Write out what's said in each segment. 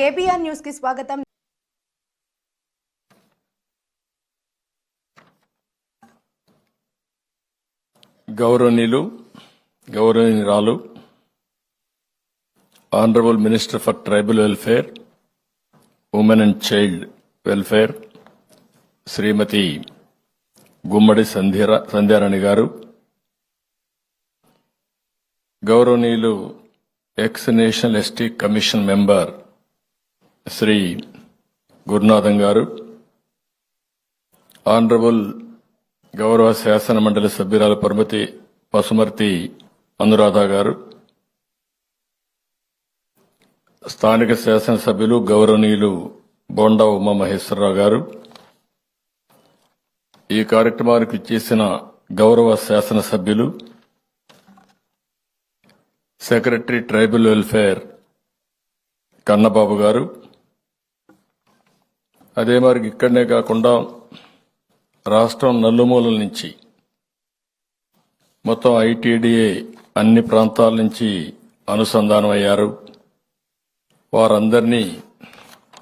KBR news కి స్వాగతం. గౌరవనీయురాలు honourable minister for tribal welfare, women and child welfare Shrimati Gummadi Sandhyarani garu, గౌరవనీయులు ex national ST commission member Shri Gurunatham garu, honourable గౌరవ శాసన మండలి సభ్యురాలు పసుమర్తి అనురాధ గారు, స్థానిక శాసనసభ్యులు గౌరవనీయులు బోండా ఉమామహేశ్వరరావు గారు, ఈ కార్యక్రమానికి ఇచ్చేసిన గౌరవ శాసనసభ్యులు, సెక్రటరీ ట్రైబల్ వెల్ఫేర్ కన్నబాబు గారు, అదే మరి ఇక్కడనే కాకుండా రాష్ట్రం నలుమూలల నుంచి మొత్తం ఐటీడీఏ అన్ని ప్రాంతాల నుంచి అనుసంధానం అయ్యారు. వారందరినీ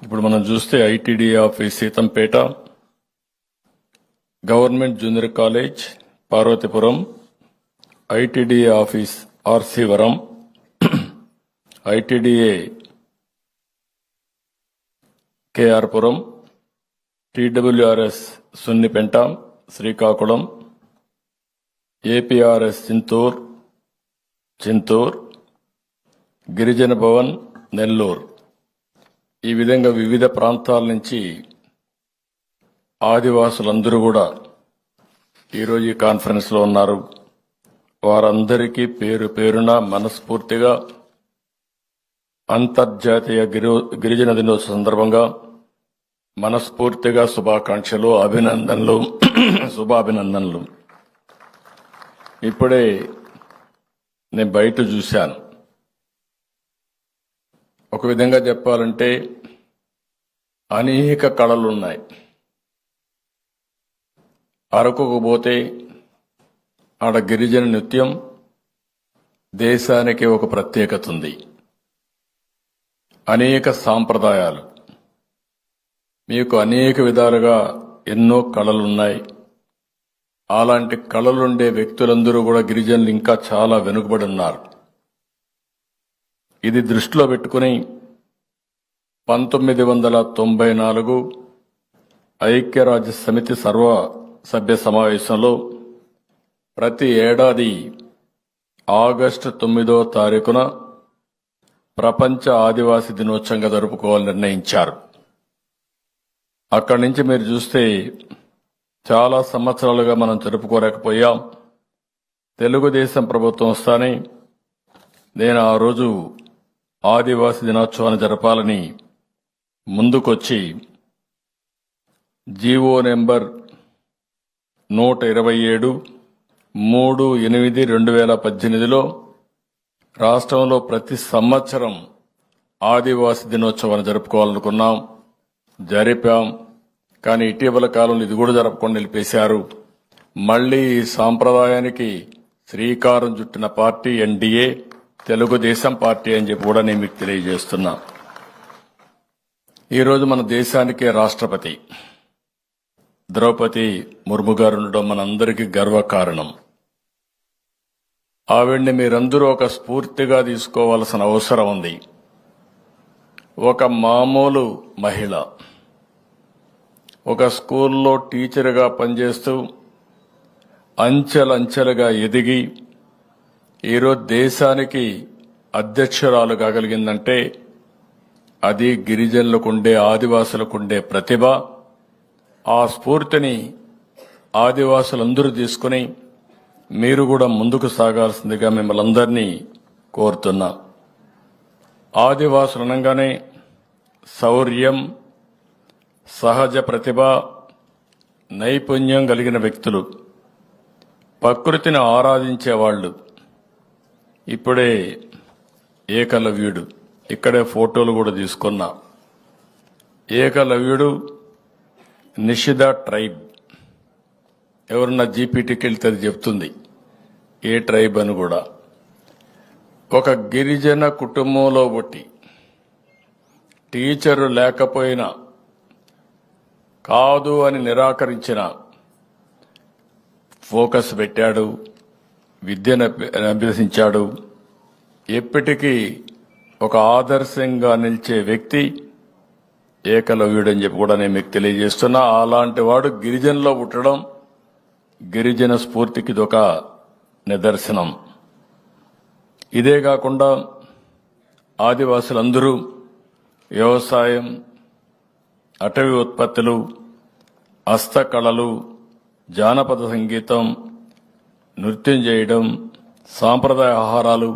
ఇప్పుడు మనం చూస్తే ITDA office Seethampeta, government junior college Parvathipuram, ITDA office RCVaram, ITDA KRPuram, TWRS Sunnipenta Srikakulam, APRS Chintur, Girijana Bhavan Nellore, ఈ విధంగా వివిధ ప్రాంతాల నుంచి ఆదివాసులందరూ కూడా ఈరోజు ఈ కాన్ఫరెన్స్ లో ఉన్నారు. వారందరికీ పేరు పేరున మనస్ఫూర్తిగా అంతర్జాతీయ గిరిజన దినోత్సవ సందర్భంగా మనస్ఫూర్తిగా శుభాకాంక్షలు, శుభాభినందనలు. ఇప్పుడే నేను బయట చూశాను. ఒక విధంగా చెప్పాలంటే అనేక కళలున్నాయి. అరకుకు పోతే ఆడ గిరిజన నృత్యం దేశానికి ఒక ప్రత్యేకత ఉంది. అనేక సాంప్రదాయాలు, మీకు అనేక విధాలుగా ఎన్నో కళలున్నాయి. అలాంటి కళలుండే వ్యక్తులందరూ కూడా గిరిజనులు ఇంకా చాలా వెనుకబడి ఉన్నారు. ఇది దృష్టిలో పెట్టుకుని 1994 ఐక్యరాజ్య సమితి సర్వసభ్య సమావేశంలో ప్రతి ఏడాది ఆగస్టు 9వ తారీఖున ప్రపంచ ఆదివాసీ దినోత్సవంగా జరుపుకోవాలని నిర్ణయించారు. అక్కడి నుంచి మీరు చూస్తే చాలా సంవత్సరాలుగా మనం జరుపుకోలేకపోయాం. తెలుగుదేశం ప్రభుత్వం వస్తానే నేను ఆ రోజు ఆదివాసీ దినోత్సవాన్ని జరపాలని ముందుకొచ్చి జీవో నెంబర్ 127 3/8/2018లో రాష్ట్రంలో ప్రతి సంవత్సరం ఆదివాసీ దినోత్సవాన్ని జరుపుకోవాలనుకున్నాం, జరిపాం. కానీ ఇటీవల కాలంలో ఇది కూడా జరపకుండా నిలిపేశారు. మళ్లీ ఈ సాంప్రదాయానికి శ్రీకారం చుట్టిన పార్టీ ఎన్డీఏ, తెలుగుదేశం పార్టీ అని చెప్పి కూడా నేను మీకు తెలియజేస్తున్నా. ఈరోజు మన దేశానికే రాష్ట్రపతి ద్రౌపది ముర్ము గారు ఉండడం మనందరికీ గర్వకారణం. ఆవిడ్ని మీరందరూ ఒక స్ఫూర్తిగా తీసుకోవాల్సిన అవసరం ఉంది. ఒక మామూలు మహిళ, ఒక స్కూల్లో టీచర్గా పనిచేస్తూ అంచెలంచెలుగా ఎదిగి ఈరోజు దేశానికి అధ్యక్షురాలు కాగలిగిందంటే అది గిరిజనులకుండే, ఆదివాసులకుండే ప్రతిభ. ఆ స్ఫూర్తిని ఆదివాసులందరూ తీసుకుని మీరు కూడా ముందుకు సాగాల్సిందిగా మిమ్మల్ని అందరినీ కోరుతున్నా. ఆదివాసులు అనగానే శౌర్యం, సహజ ప్రతిభ, నైపుణ్యం కలిగిన వ్యక్తులు, ప్రకృతిని ఆరాధించేవాళ్లు. ఇప్పుడే ఏకలవ్యుడు, ఇక్కడే ఫోటోలు కూడా తీసుకున్నా. ఏకలవ్యుడు నిషిద ట్రైబ్, ఎవరన్నా జీపీటీకి వెళ్తే అది చెప్తుంది ఏ ట్రైబ్ అని కూడా. ఒక గిరిజన కుటుంబంలో పుట్టి టీచరు లేకపోయినా కాదు అని నిరాకరించిన ఫోకస్ పెట్టాడు, విద్యను అభ్యసించాడు. ఎప్పటికీ ఒక ఆదర్శంగా నిలిచే వ్యక్తి ఏకలవ్యుడని చెప్పి కూడా నేను మీకు తెలియజేస్తున్నా. అలాంటి వాడు గిరిజనులో పుట్టడం గిరిజన స్ఫూర్తికి ఇదొక నిదర్శనం. ఇదే కాకుండా ఆదివాసులందరూ వ్యవసాయం, అటవీ ఉత్పత్తులు, హస్తకళలు, జానపద సంగీతం, నృత్యం చేయడం, సాంప్రదాయ ఆహారాలు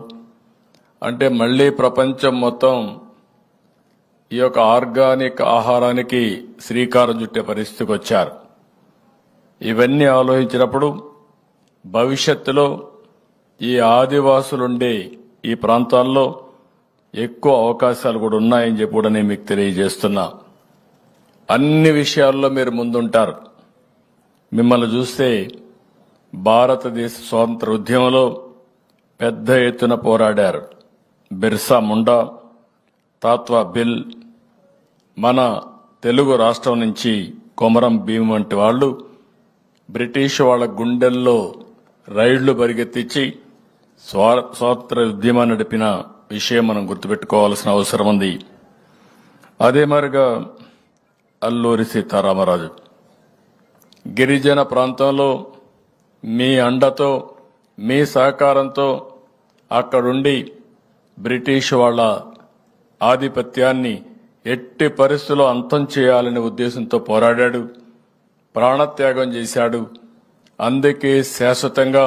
అంటే మళ్లీ ప్రపంచం మొత్తం ఈ యొక్క ఆర్గానిక్ ఆహారానికి శ్రీకారం చుట్టే పరిస్థితికి వచ్చారు. ఇవన్నీ ఆలోచించినప్పుడు భవిష్యత్తులో ఈ ఆదివాసులుండే ఈ ప్రాంతాల్లో ఎక్కువ అవకాశాలు కూడా ఉన్నాయని చెప్పి కూడా నేను మీకు తెలియజేస్తున్నా. అన్ని విషయాల్లో మీరు ముందుంటారు. మిమ్మల్ని చూస్తే భారతదేశ స్వాతంత్ర ఉద్యమంలో పెద్ద ఎత్తున పోరాడారు. బిర్సా ముండా, తాత్వా బిల్, మన తెలుగు రాష్ట్రం నుంచి కొమరం భీం వంటి వాళ్ళు బ్రిటిష్ వాళ్ళ గుండెల్లో రైళ్లు పరిగెత్తించి స్వాతంత్ర ఉద్యమాన్ని నడిపిన విషయం మనం గుర్తుపెట్టుకోవాల్సిన అవసరం ఉంది. అదే మరిగా అల్లూరి సీతారామరాజు గిరిజన ప్రాంతంలో మీ అండతో, మీ సహకారంతో అక్కడుండి బ్రిటిష్ వాళ్ళ ఆధిపత్యాన్ని ఎట్టి పరిస్థితుల్లో అంతం చేయాలనే ఉద్దేశంతో పోరాడాడు, ప్రాణత్యాగం చేశాడు. అందుకే శాశ్వతంగా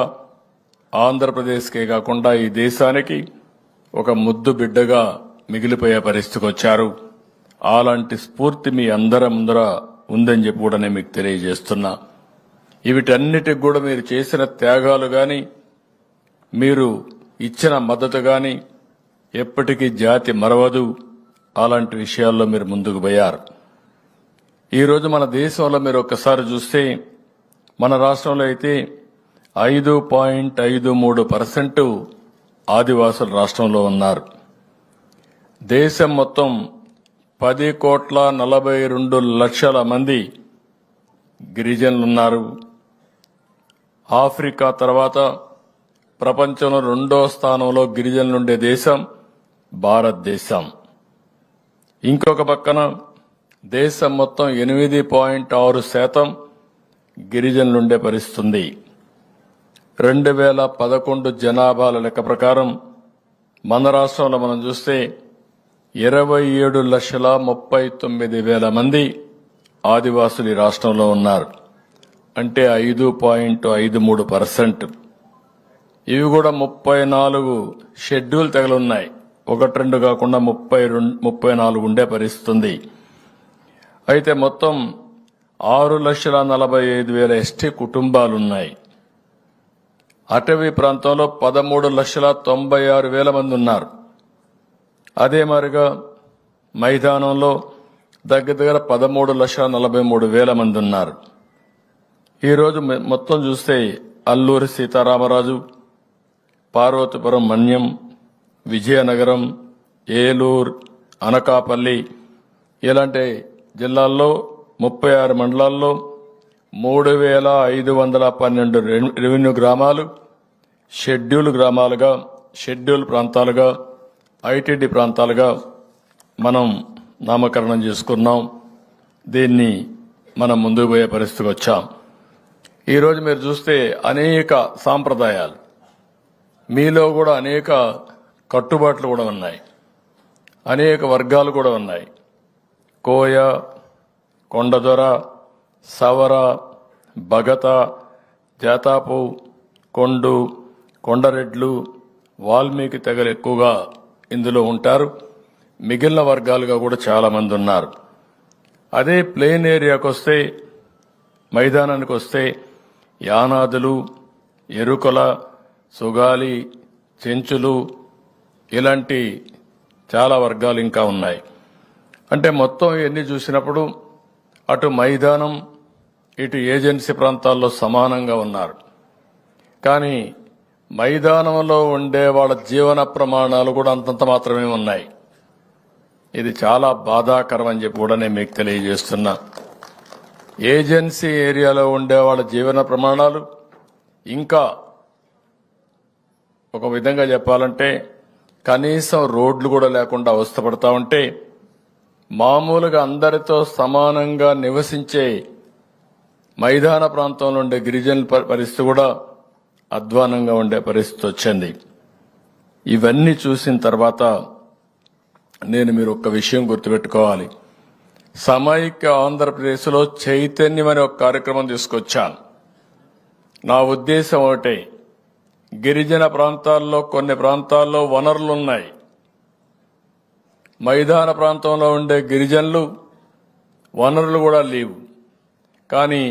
ఆంధ్రప్రదేశ్కే కాకుండా ఈ దేశానికి ఒక ముద్దు బిడ్డగా మిగిలిపోయే పరిస్థితికి వచ్చారు. అలాంటి స్ఫూర్తి మీ అందరి ముందర ఉందని చెప్పి కూడా నేను మీకు తెలియజేస్తున్నా. వీటన్నిటికి కూడా మీరు చేసిన త్యాగాలు గాని, మీరు ఇచ్చిన మద్దతు గాని ఎప్పటికీ జాతి మరవదు. అలాంటి విషయాల్లో మీరు ముందుకు పోయారు. ఈరోజు మన దేశంలో మీరు ఒక్కసారి చూస్తే మన రాష్ట్రంలో అయితే 5.53% ఆదివాసులు రాష్ట్రంలో ఉన్నారు. దేశం మొత్తం 10,42,00,000 మంది గిరిజనులున్నారు. ఆఫ్రికా తర్వాత ప్రపంచంలో 2వ స్థానంలో గిరిజనులుండే దేశం భారతదేశం. ఇంకొక పక్కన దేశం మొత్తం 8.6% గిరిజనులుండే పరిస్థితుంది. 2011 జనాభాల లెక్క ప్రకారం మన రాష్ట్రంలో మనం చూస్తే 27,39,000 మంది ఆదివాసులు ఈ రాష్ట్రంలో ఉన్నారు. అంటే 5.53%. ఇవి కూడా 34 షెడ్యూల్ తెగలున్నాయి. 1-2 కాకుండా 34 ఉండే పరిస్థితుంది. అయితే మొత్తం 6,45,000 ఎస్టీ కుటుంబాలున్నాయి. అటవీ ప్రాంతంలో 13,96,000 మంది ఉన్నారు. అదే మాదిరిగా మైదానంలో దగ్గర 13,43,000 మంది ఉన్నారు. ఈరోజు మొత్తం చూస్తే అల్లూరి సీతారామరాజు, పార్వతీపురం మన్యం, విజయనగరం, ఏలూరు, అనకాపల్లి ఇలాంటి జిల్లాల్లో 36 మండలాల్లో 3,512 రెవెన్యూ గ్రామాలు షెడ్యూల్ గ్రామాలుగా, షెడ్యూల్ ప్రాంతాలుగా, ఐటీడీ ప్రాంతాలుగా మనం నామకరణం చేసుకున్నాం. దీన్ని మనం ముందుకు పోయే పరిస్థితికి వచ్చాం. ఈరోజు మీరు చూస్తే అనేక సాంప్రదాయాలు, మీలో కూడా అనేక కట్టుబాట్లు కూడా ఉన్నాయి, అనేక వర్గాలు కూడా ఉన్నాయి. కోయ, కొండదొర, సవర, భగత, జాతాపు, కొండు, కొండరెడ్లు, వాల్మీకి తెగలు ఎక్కువగా ఇందులో ఉంటారు. మిగిలిన వర్గాలుగా కూడా చాలా మంది ఉన్నారు. అదే ప్లేన్ ఏరియాకు వస్తే, మైదానానికి వస్తే యానాదులు, ఎరుకల, సుగాలి, చెంచులు ఇలాంటి చాలా వర్గాలు ఇంకా ఉన్నాయి. అంటే మొత్తం ఇవన్నీ చూసినప్పుడు అటు మైదానం, ఇటు ఏజెన్సీ ప్రాంతాల్లో సమానంగా ఉన్నారు. కానీ మైదానంలో ఉండే వాళ్ళ జీవన ప్రమాణాలు కూడా అంతంత మాత్రమే ఉన్నాయి. ఇది చాలా బాధాకరం అని చెప్పి కూడా నేను మీకు తెలియజేస్తున్నా. ఏజెన్సీ ఏరియాలో ఉండే వాళ్ళ జీవన ప్రమాణాలు ఇంకా ఒక విధంగా చెప్పాలంటే కనీసం రోడ్లు కూడా లేకుండా అవస్థపడతా ఉంటే, మామూలుగా అందరితో సమానంగా నివసించే మైదాన ప్రాంతంలో ఉండే గిరిజనుల పరిస్థితి కూడా అధ్వానంగా ఉండే పరిస్థితి వచ్చింది. ఇవన్నీ చూసిన తర్వాత మీరు ఒక్క విషయం గుర్తుపెట్టుకోవాలి. సమైక్య ఆంధ్రప్రదేశ్లో చైతన్యం అనే ఒక కార్యక్రమం తీసుకొచ్చాను. నా ఉద్దేశం ఒకటే, గిరిజన ప్రాంతాల్లో కొన్ని ప్రాంతాల్లో వనరులున్నాయి. మైదాన ప్రాంతంలో ఉండే గిరిజనులు వనరులు కూడా లేవు, కానీ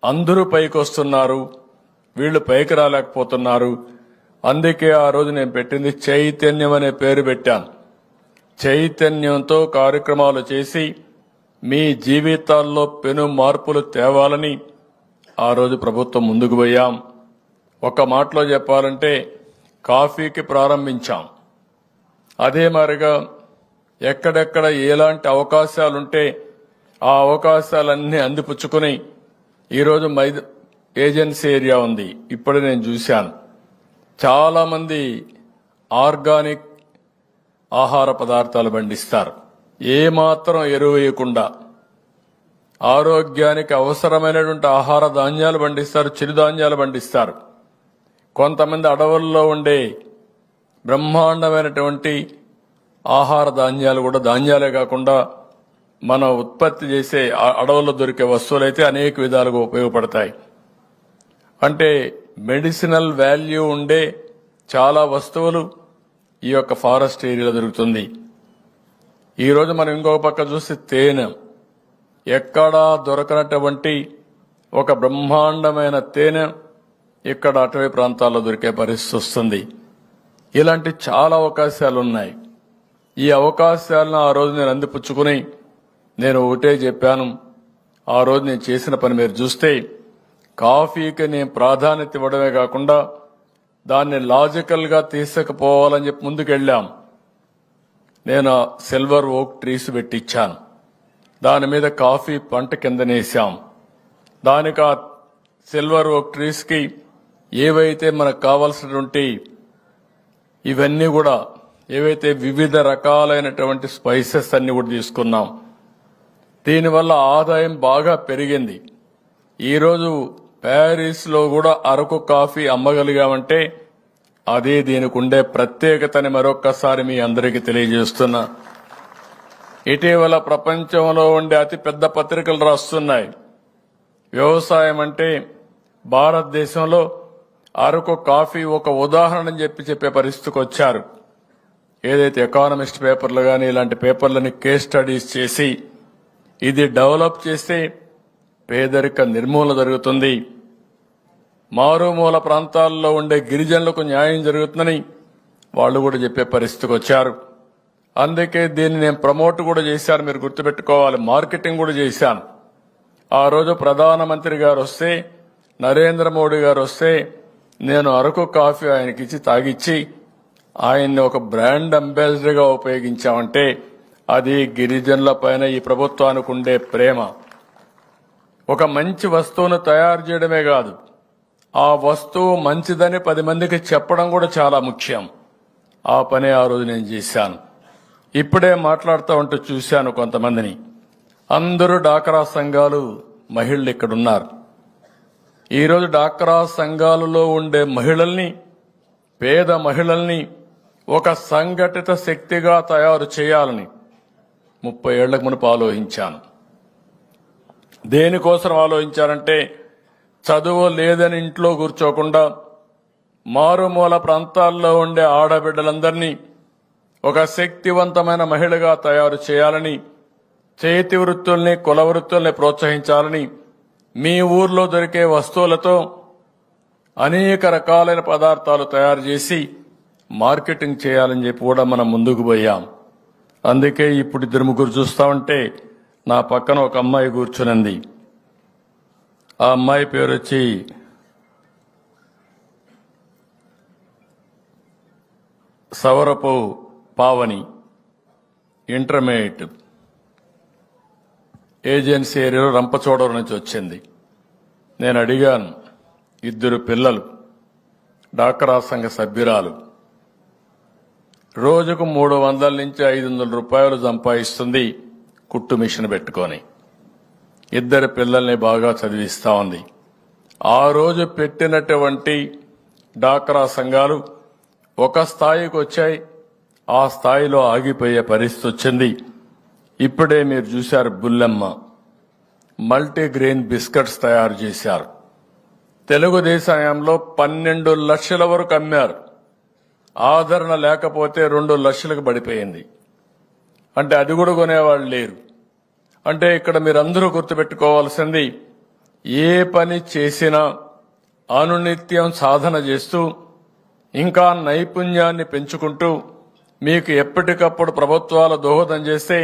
అందరూ పైకి వస్తున్నారు, వీళ్ళు పైకి రాలేకపోతున్నారు. అందుకే ఆ రోజు నేను పెట్టింది చైతన్యం అనే పేరు పెట్టాను. చైతన్యంతో కార్యక్రమాలు చేసి మీ జీవితాల్లో పెను మార్పులు తేవాలని ఆ రోజు ప్రభుత్వం ముందుకు పోయాం. ఒక మాటలో చెప్పాలంటే కాఫీకి ప్రారంభించాం. అదే మాదిరిగా ఎక్కడెక్కడ ఎలాంటి అవకాశాలుంటే ఆ అవకాశాలన్నీ అందిపుచ్చుకుని ఈరోజు ఏజెన్సీ ఏరియా ఉంది. ఇప్పుడు నేను చూశాను, చాలా మంది ఆర్గానిక్ ఆహార పదార్థాలు పండిస్తారు. ఏమాత్రం ఎరువు వేయకుండా ఆరోగ్యానికి అవసరమైనటువంటి ఆహార ధాన్యాలు పండిస్తారు, చిరుధాన్యాలు పండిస్తారు. కొంతమంది అడవుల్లో ఉండే బ్రహ్మాండమైనటువంటి ఆహార ధాన్యాలు కూడా ధాన్యాలే కాకుండా మనం ఉత్పత్తి చేసే అడవుల్లో దొరికే వస్తువులైతే అనేక విధాలుగా ఉపయోగపడతాయి. అంటే మెడిసినల్ వాల్యూ ఉండే చాలా వస్తువులు ఈ యొక్క ఫారెస్ట్ ఏరియాలో దొరుకుతుంది. ఈరోజు మనం ఇంకొక పక్క చూస్తే తేనె, ఎక్కడా దొరకనటువంటి ఒక బ్రహ్మాండమైన తేనె ఇక్కడ అటవీ ప్రాంతాల్లో దొరికే పరిస్థితి వస్తుంది. ఇలాంటి చాలా అవకాశాలు ఉన్నాయి. ఈ అవకాశాలను ఆ రోజు నేను అందిపుచ్చుకుని నేను ఒకటే చెప్పాను. ఆ రోజు నేను చేసిన పని మీరు చూస్తే, కాఫీకి నేను ప్రాధాన్యత ఇవ్వడమే కాకుండా దాన్ని లాజికల్ గా తీసుకుపోవాలని చెప్పి ముందుకెళ్ళాం. నేను సిల్వర్ ఓక్ ట్రీస్ పెట్టించాను. దాని మీద కాఫీ పంట కిందనేసాం. దానికి ఆ సిల్వర్ ఓక్ ట్రీస్ కి ఏవైతే మనకు కావాల్సినటువంటి ఇవన్నీ కూడా ఏవైతే వివిధ రకాలైనటువంటి స్పైసెస్ అన్ని కూడా తీసుకున్నాం. దీనివల్ల ఆదాయం బాగా పెరిగింది. ఈరోజు ప్యారిస్ లో కూడా అరకు కాఫీ అమ్మగలిగామంటే అదే దీనికి ఉండే ప్రత్యేకతని మరొక్కసారి మీ అందరికీ తెలియజేస్తున్నా. ఇటీవల ప్రపంచంలో ఉండే అతిపెద్ద పత్రికలు రాస్తున్నాయి, వ్యవసాయం అంటే భారతదేశంలో అరకు కాఫీ ఒక ఉదాహరణ చెప్పే పరిస్థితికి వచ్చారు. ఏదైతే ఎకానమిస్ట్ పేపర్లు కానీ ఇలాంటి పేపర్లని కేస్ స్టడీస్ చేసి ఇది డెవలప్ చేస్తే పేదరిక నిర్మూలన జరుగుతుంది, మారుమూల ప్రాంతాల్లో ఉండే గిరిజనులకు న్యాయం జరుగుతుందని వాళ్ళు కూడా చెప్పే పరిస్థితికి వచ్చారు. అందుకే దీన్ని నేను ప్రమోట్ కూడా చేశాను. మీరు గుర్తుపెట్టుకోవాలి, మార్కెటింగ్ కూడా చేశాను. ఆ రోజు ప్రధానమంత్రి గారు వస్తే, నరేంద్ర మోడీ గారు వస్తే నేను అరకు కాఫీ ఆయనకిచ్చి తాగిచ్చి ఆయన్ని ఒక బ్రాండ్ అంబాసిడర్ గా ఉపయోగించామంటే అది గిరిజనుల పైన ఈ ప్రభుత్వానికి ఉండే ప్రేమ. ఒక మంచి వస్తువును తయారు చేయడమే కాదు, ఆ వస్తువు మంచిదని 10 మందికి చెప్పడం కూడా చాలా ముఖ్యం. ఆ పని ఆ రోజు నేను చేశాను. ఇప్పుడే మాట్లాడుతూ ఉంటూ చూశాను కొంతమందిని. అందరూ డాక్రా సంఘాలు మహిళలు ఇక్కడున్నారు. ఈరోజు డాక్రా సంఘాలలో ఉండే మహిళల్ని, పేద మహిళల్ని ఒక సంఘటిత శక్తిగా తయారు చేయాలని 30 ఏళ్లకు మునుపు ఆలోచించాను. దేనికోసం ఆలోచించారంటే, చదువు లేదని ఇంట్లో కూర్చోకుండా మారుమూల ప్రాంతాల్లో ఉండే ఆడబిడ్డలందరినీ ఒక శక్తివంతమైన మహిళగా తయారు చేయాలని, చేతి వృత్తుల్ని కుల వృత్తుల్ని ప్రోత్సహించాలని, మీ ఊర్లో దొరికే వస్తువులతో అనేక రకాలైన పదార్థాలు తయారు చేసి మార్కెటింగ్ చేయాలని చెప్పి కూడా మనం ముందుకు పోయాం. అందుకే ఇప్పుడు 2-3 చూస్తా ఉంటే నా పక్కన ఒక అమ్మాయి కూర్చునింది. ఆ అమ్మాయి పేరు వచ్చి సవరపు పావని. ఇంటర్మీడియట్ ఏజెన్సీ ఏరియాలో రంపచోడవరం నుంచి వచ్చింది. నేను అడిగాను, 2 పిల్లలు, డాక్రా సంఘ సభ్యురాలు, రోజుకు 300 నుంచి 500 రూపాయలు సంపాదిస్తుంది కుట్టు మిషన్ పెట్టుకొని. 2 పిల్లల్ని బాగా చదివిస్తా ఉంది. ఆ రోజు పెట్టినటువంటి డాక్రా సంఘాలు ఒక స్థాయికి వచ్చాయి, ఆ స్థాయిలో ఆగిపోయే పరిస్థితి వచ్చింది. ఇప్పుడే మీరు చూశారు, బుల్లెమ్మ మల్టీగ్రెయిన్ బిస్కెట్స్ తయారు చేశారు. తెలుగుదేశం హయాంలో 12 లక్షల వరకు అమ్మారు. ఆదరణ లేకపోతే 2 లక్షలకు పడిపోయింది. అంటే అది కూడా కొనేవాళ్ళు లేరు. అంటే ఇక్కడ మీరందరూ గుర్తుపెట్టుకోవాల్సింది, ఏ పని చేసినా అనునిత్యం సాధన చేస్తూ ఇంకా నైపుణ్యాన్ని పెంచుకుంటూ మీకు ఎప్పటికప్పుడు ప్రభుత్వాల దోహదం చేస్తే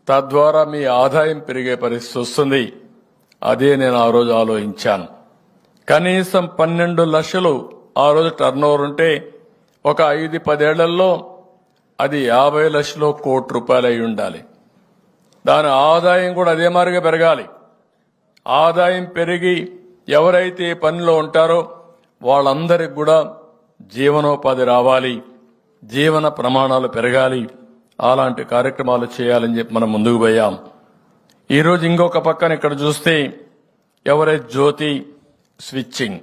తద్వారా మీ ఆదాయం పెరిగే పరిస్థితి వస్తుంది. అదే నేను ఆ రోజు ఆలోచించాను. కనీసం 12 లక్షలు ఆ రోజు టర్నోవర్ ఉంటే ఒక 5-10 ఏళ్లలో అది 50 లక్షలు, 1 కోటి రూపాయలు అయి ఉండాలి. దాని ఆదాయం కూడా అదే మాదిరిగా పెరగాలి. ఆదాయం పెరిగి ఎవరైతే ఈ పనిలో ఉంటారో వాళ్ళందరికి కూడా జీవనోపాధి రావాలి, జీవన ప్రమాణాలు పెరగాలి. అలాంటి కార్యక్రమాలు చేయాలని చెప్పి మనం ముందుకు పోయాం. ఈరోజు ఇంకొక పక్కన ఇక్కడ చూస్తే ఎవరైతే జ్యోతి స్విచ్చింగ్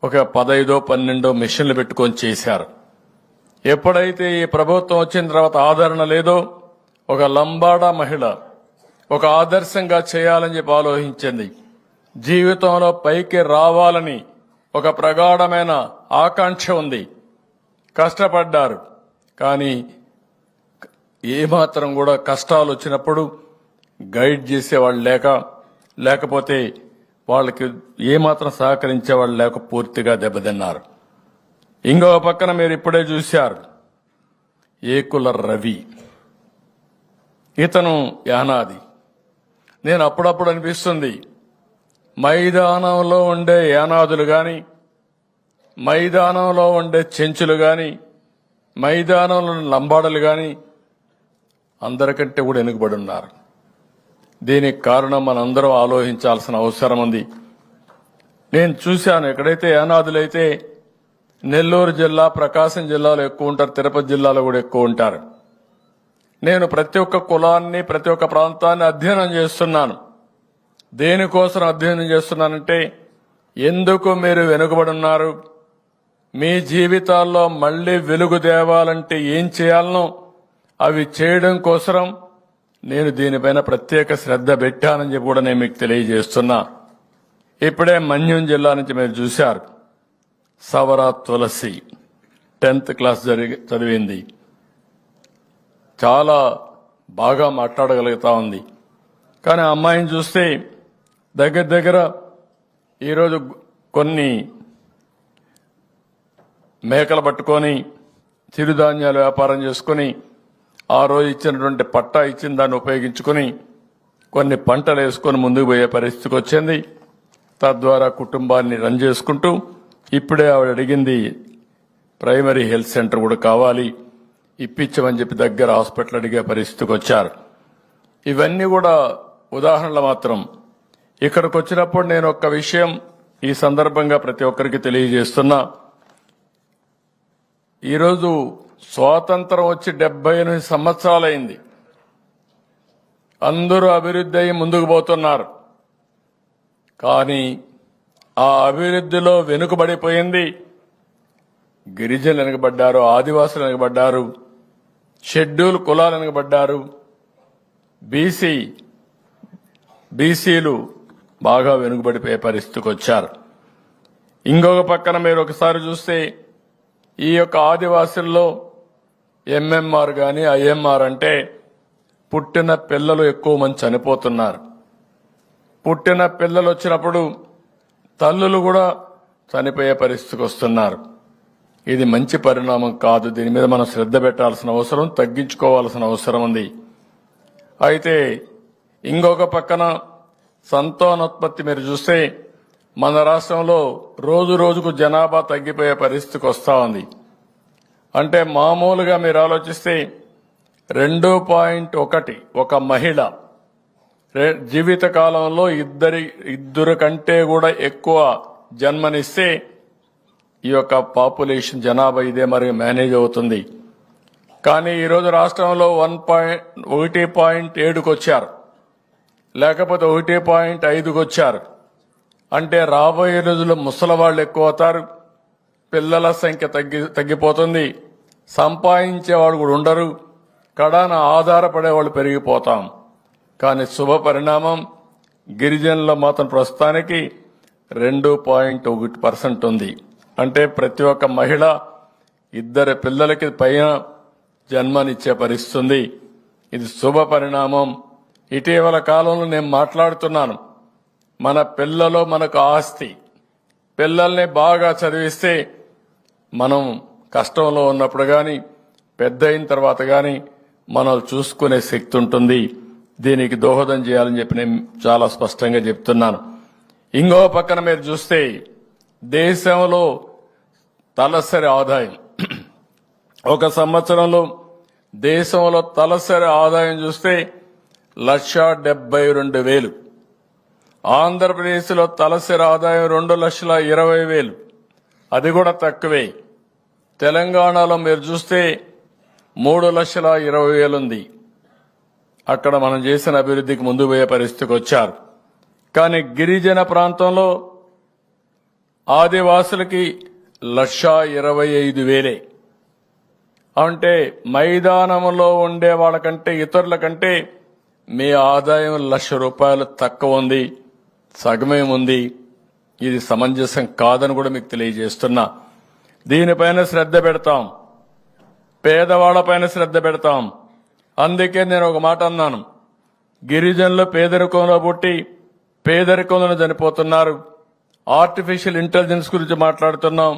ఒక 15-12 మిషన్లు పెట్టుకొని చేశారు. ఎప్పుడైతే ఈ ప్రభుత్వం వచ్చిన తర్వాత ఆదరణ లేదో, ఒక లంబాడా మహిళ ఒక ఆదర్శంగా చేయాలని చెప్పి ఆలోచించింది. జీవితంలో పైకి రావాలని ఒక ప్రగాఢమైన ఆకాంక్ష ఉంది. కష్టపడ్డారు, కానీ ఏమాత్రం కూడా కష్టాలు వచ్చినప్పుడు గైడ్ చేసేవాళ్ళు లేకపోతే వాళ్ళకి ఏమాత్రం సహకరించేవాళ్ళు లేక పూర్తిగా దెబ్బతిన్నారు. ఇంకో పక్కన మీరు ఇప్పుడే చూశారు, ఏకుల రవి, ఇతను యానాది. నేను అప్పుడప్పుడు అనిపిస్తుంది, మైదానంలో ఉండే యానాదులు గాని, మైదానంలో ఉండే చెంచులు గాని, మైదానంలో లంబాడలు గాని అందరికంటే కూడా వెనుకబడి ఉన్నారు. దీనికి కారణం మనందరం ఆలోచించాల్సిన అవసరం ఉంది. నేను చూశాను, ఎక్కడైతే యానాదులైతే నెల్లూరు జిల్లా, ప్రకాశం జిల్లాలో ఎక్కువ ఉంటారు, తిరుపతి జిల్లాలో కూడా ఎక్కువ ఉంటారు. నేను ప్రతి ఒక్క కులాన్ని, ప్రతి ఒక్క ప్రాంతాన్ని అధ్యయనం చేస్తున్నాను. దేనికోసం అధ్యయనం చేస్తున్నానంటే, ఎందుకు మీరు వెనుకబడి ఉన్నారు, మీ జీవితాల్లో మళ్లీ వెలుగు తేవాలంటే ఏం చేయాలనో అవి చేయడం కోసం నేను దీనిపైన ప్రత్యేక శ్రద్ధ పెట్టానని చెప్పి కూడా నేను మీకు తెలియజేస్తున్నా. ఇప్పుడే మన్యం జిల్లా నుంచి మీరు చూశారు, సవరా తులసి 10th క్లాస్ చదివింది. చాలా బాగా మాట్లాడగలుగుతా ఉంది. కానీ ఆ అమ్మాయిని చూస్తే దగ్గర ఈరోజు కొన్ని మేకలు పట్టుకొని చిరుధాన్యాలు వ్యాపారం చేసుకుని ఆ రోజు ఇచ్చినటువంటి పట్టా ఇచ్చిన దాన్ని ఉపయోగించుకుని కొన్ని పంటలు వేసుకొని ముందుకు పోయే పరిస్థితికి వచ్చింది. తద్వారా కుటుంబాన్ని రన్ చేసుకుంటూ ఇప్పుడే ఆవిడ అడిగింది, ప్రైమరీ హెల్త్ సెంటర్ కూడా కావాలి, ఇప్పించమని చెప్పి దగ్గర హాస్పిటల్ అడిగే పరిస్థితికి వచ్చారు. ఇవన్నీ కూడా ఉదాహరణలు మాత్రం. ఇక్కడికి వచ్చినప్పుడు నేను ఒక్క విషయం ఈ సందర్భంగా ప్రతి ఒక్కరికి తెలియజేస్తున్నా. ఈరోజు స్వాతంత్రం వచ్చి 78 సంవత్సరాలైంది. అందరూ అభివృద్ధి అయి ముందుకు పోతున్నారు. కానీ ఆ అభివృద్ధిలో వెనుకబడిపోయింది గిరిజనులు వెనుకబడ్డారు, ఆదివాసులు వెనుకబడ్డారు, షెడ్యూల్ కులాలు వెనుకబడ్డారు, బీసీలు బాగా వెనుకబడిపోయే పరిస్థితికి వచ్చారు. ఇంకొక పక్కన మీరు ఒకసారి చూస్తే ఈ యొక్క ఆదివాసుల్లో ఎంఎంఆర్ గాని ఐఎంఆర్ అంటే పుట్టిన పిల్లలు ఎక్కువ మంది చనిపోతున్నారు. పుట్టిన పిల్లలు వచ్చినప్పుడు తల్లులు కూడా చనిపోయే పరిస్థితికి వస్తున్నారు. ఇది మంచి పరిణామం కాదు. దీని మీద మనం శ్రద్ధ పెట్టాల్సిన అవసరం, తగ్గించుకోవాల్సిన అవసరం ఉంది. అయితే ఇంకొక పక్కన సంతానోత్పత్తి మీరు చూస్తే మన రాష్ట్రంలో రోజు రోజుకు జనాభా తగ్గిపోయే పరిస్థితికి వస్తా ఉంది. అంటే మామూలుగా మీరు ఆలోచిస్తే 2.1 ఒక మహిళ జీవిత కాలంలో ఇద్దరు కంటే కూడా ఎక్కువ జన్మనిస్తే ఈ యొక్క పాపులేషన్ జనాభా ఇదే మరి మేనేజ్ అవుతుంది. కానీ ఈరోజు రాష్ట్రంలో 1.7కు వచ్చారు, లేకపోతే 1.5కు వచ్చారు. అంటే రాబోయే రోజుల్లో ముసలి వాళ్ళు ఎక్కువ అవుతారు, పిల్లల సంఖ్య తగ్గిపోతుంది, సంపాదించేవాడు కూడా ఉండరు, కడాన ఆధారపడేవాళ్ళు పెరిగిపోతాం. కానీ శుభ పరిణామం గిరిజనుల మాత్రం ప్రస్తుతానికి 2.1% ఉంది. అంటే ప్రతి ఒక్క మహిళ ఇద్దరు పిల్లలకి పైన జన్మనిచ్చే పరిస్థితుంది. ఇది శుభ పరిణామం. ఇటీవల కాలంలో నేను మాట్లాడుతున్నాను, మన పిల్లలు మనకు ఆస్తి. పిల్లల్ని బాగా చదివిస్తే మనం కష్టంలో ఉన్నప్పుడు కానీ పెద్ద అయిన తర్వాత కానీ మనం చూసుకునే శక్తి ఉంటుంది. దీనికి దోహదం చేయాలని చెప్పి నేను చాలా స్పష్టంగా చెప్తున్నాను. ఇంకో పక్కన మీరు చూస్తే దేశంలో తలసరి ఆదాయం ఒక సంవత్సరంలో దేశంలో తలసరి ఆదాయం చూస్తే 1,72,000. ఆంధ్రప్రదేశ్లో తలసరి ఆదాయం 2,20,000, అది కూడా తక్కువే. తెలంగాణలో మీరు చూస్తే 3,20,000 ఉంది. అక్కడ మనం చేసిన అభివృద్ధికి ముందు పోయే పరిస్థితికి వచ్చారు. కానీ గిరిజన ప్రాంతంలో ఆదివాసులకి 1,25,000. అంటే మైదానంలో ఉండే వాళ్ళకంటే ఇతరుల కంటే మీ ఆదాయం 1,00,000 రూపాయలు తక్కువ ఉంది, సగమేముంది. ఇది సమంజసం కాదని కూడా మీకు తెలియజేస్తున్నా. దీనిపైన శ్రద్ధ పెడతాం, పేదవాళ్లపైన శ్రద్ధ పెడతాం. అందుకే నేను ఒక మాట అన్నాను, గిరిజనులు పేదరికంలో పుట్టి పేదరికంలో చనిపోతున్నారు. ఆర్టిఫిషియల్ ఇంటెలిజెన్స్ గురించి మాట్లాడుతున్నాం,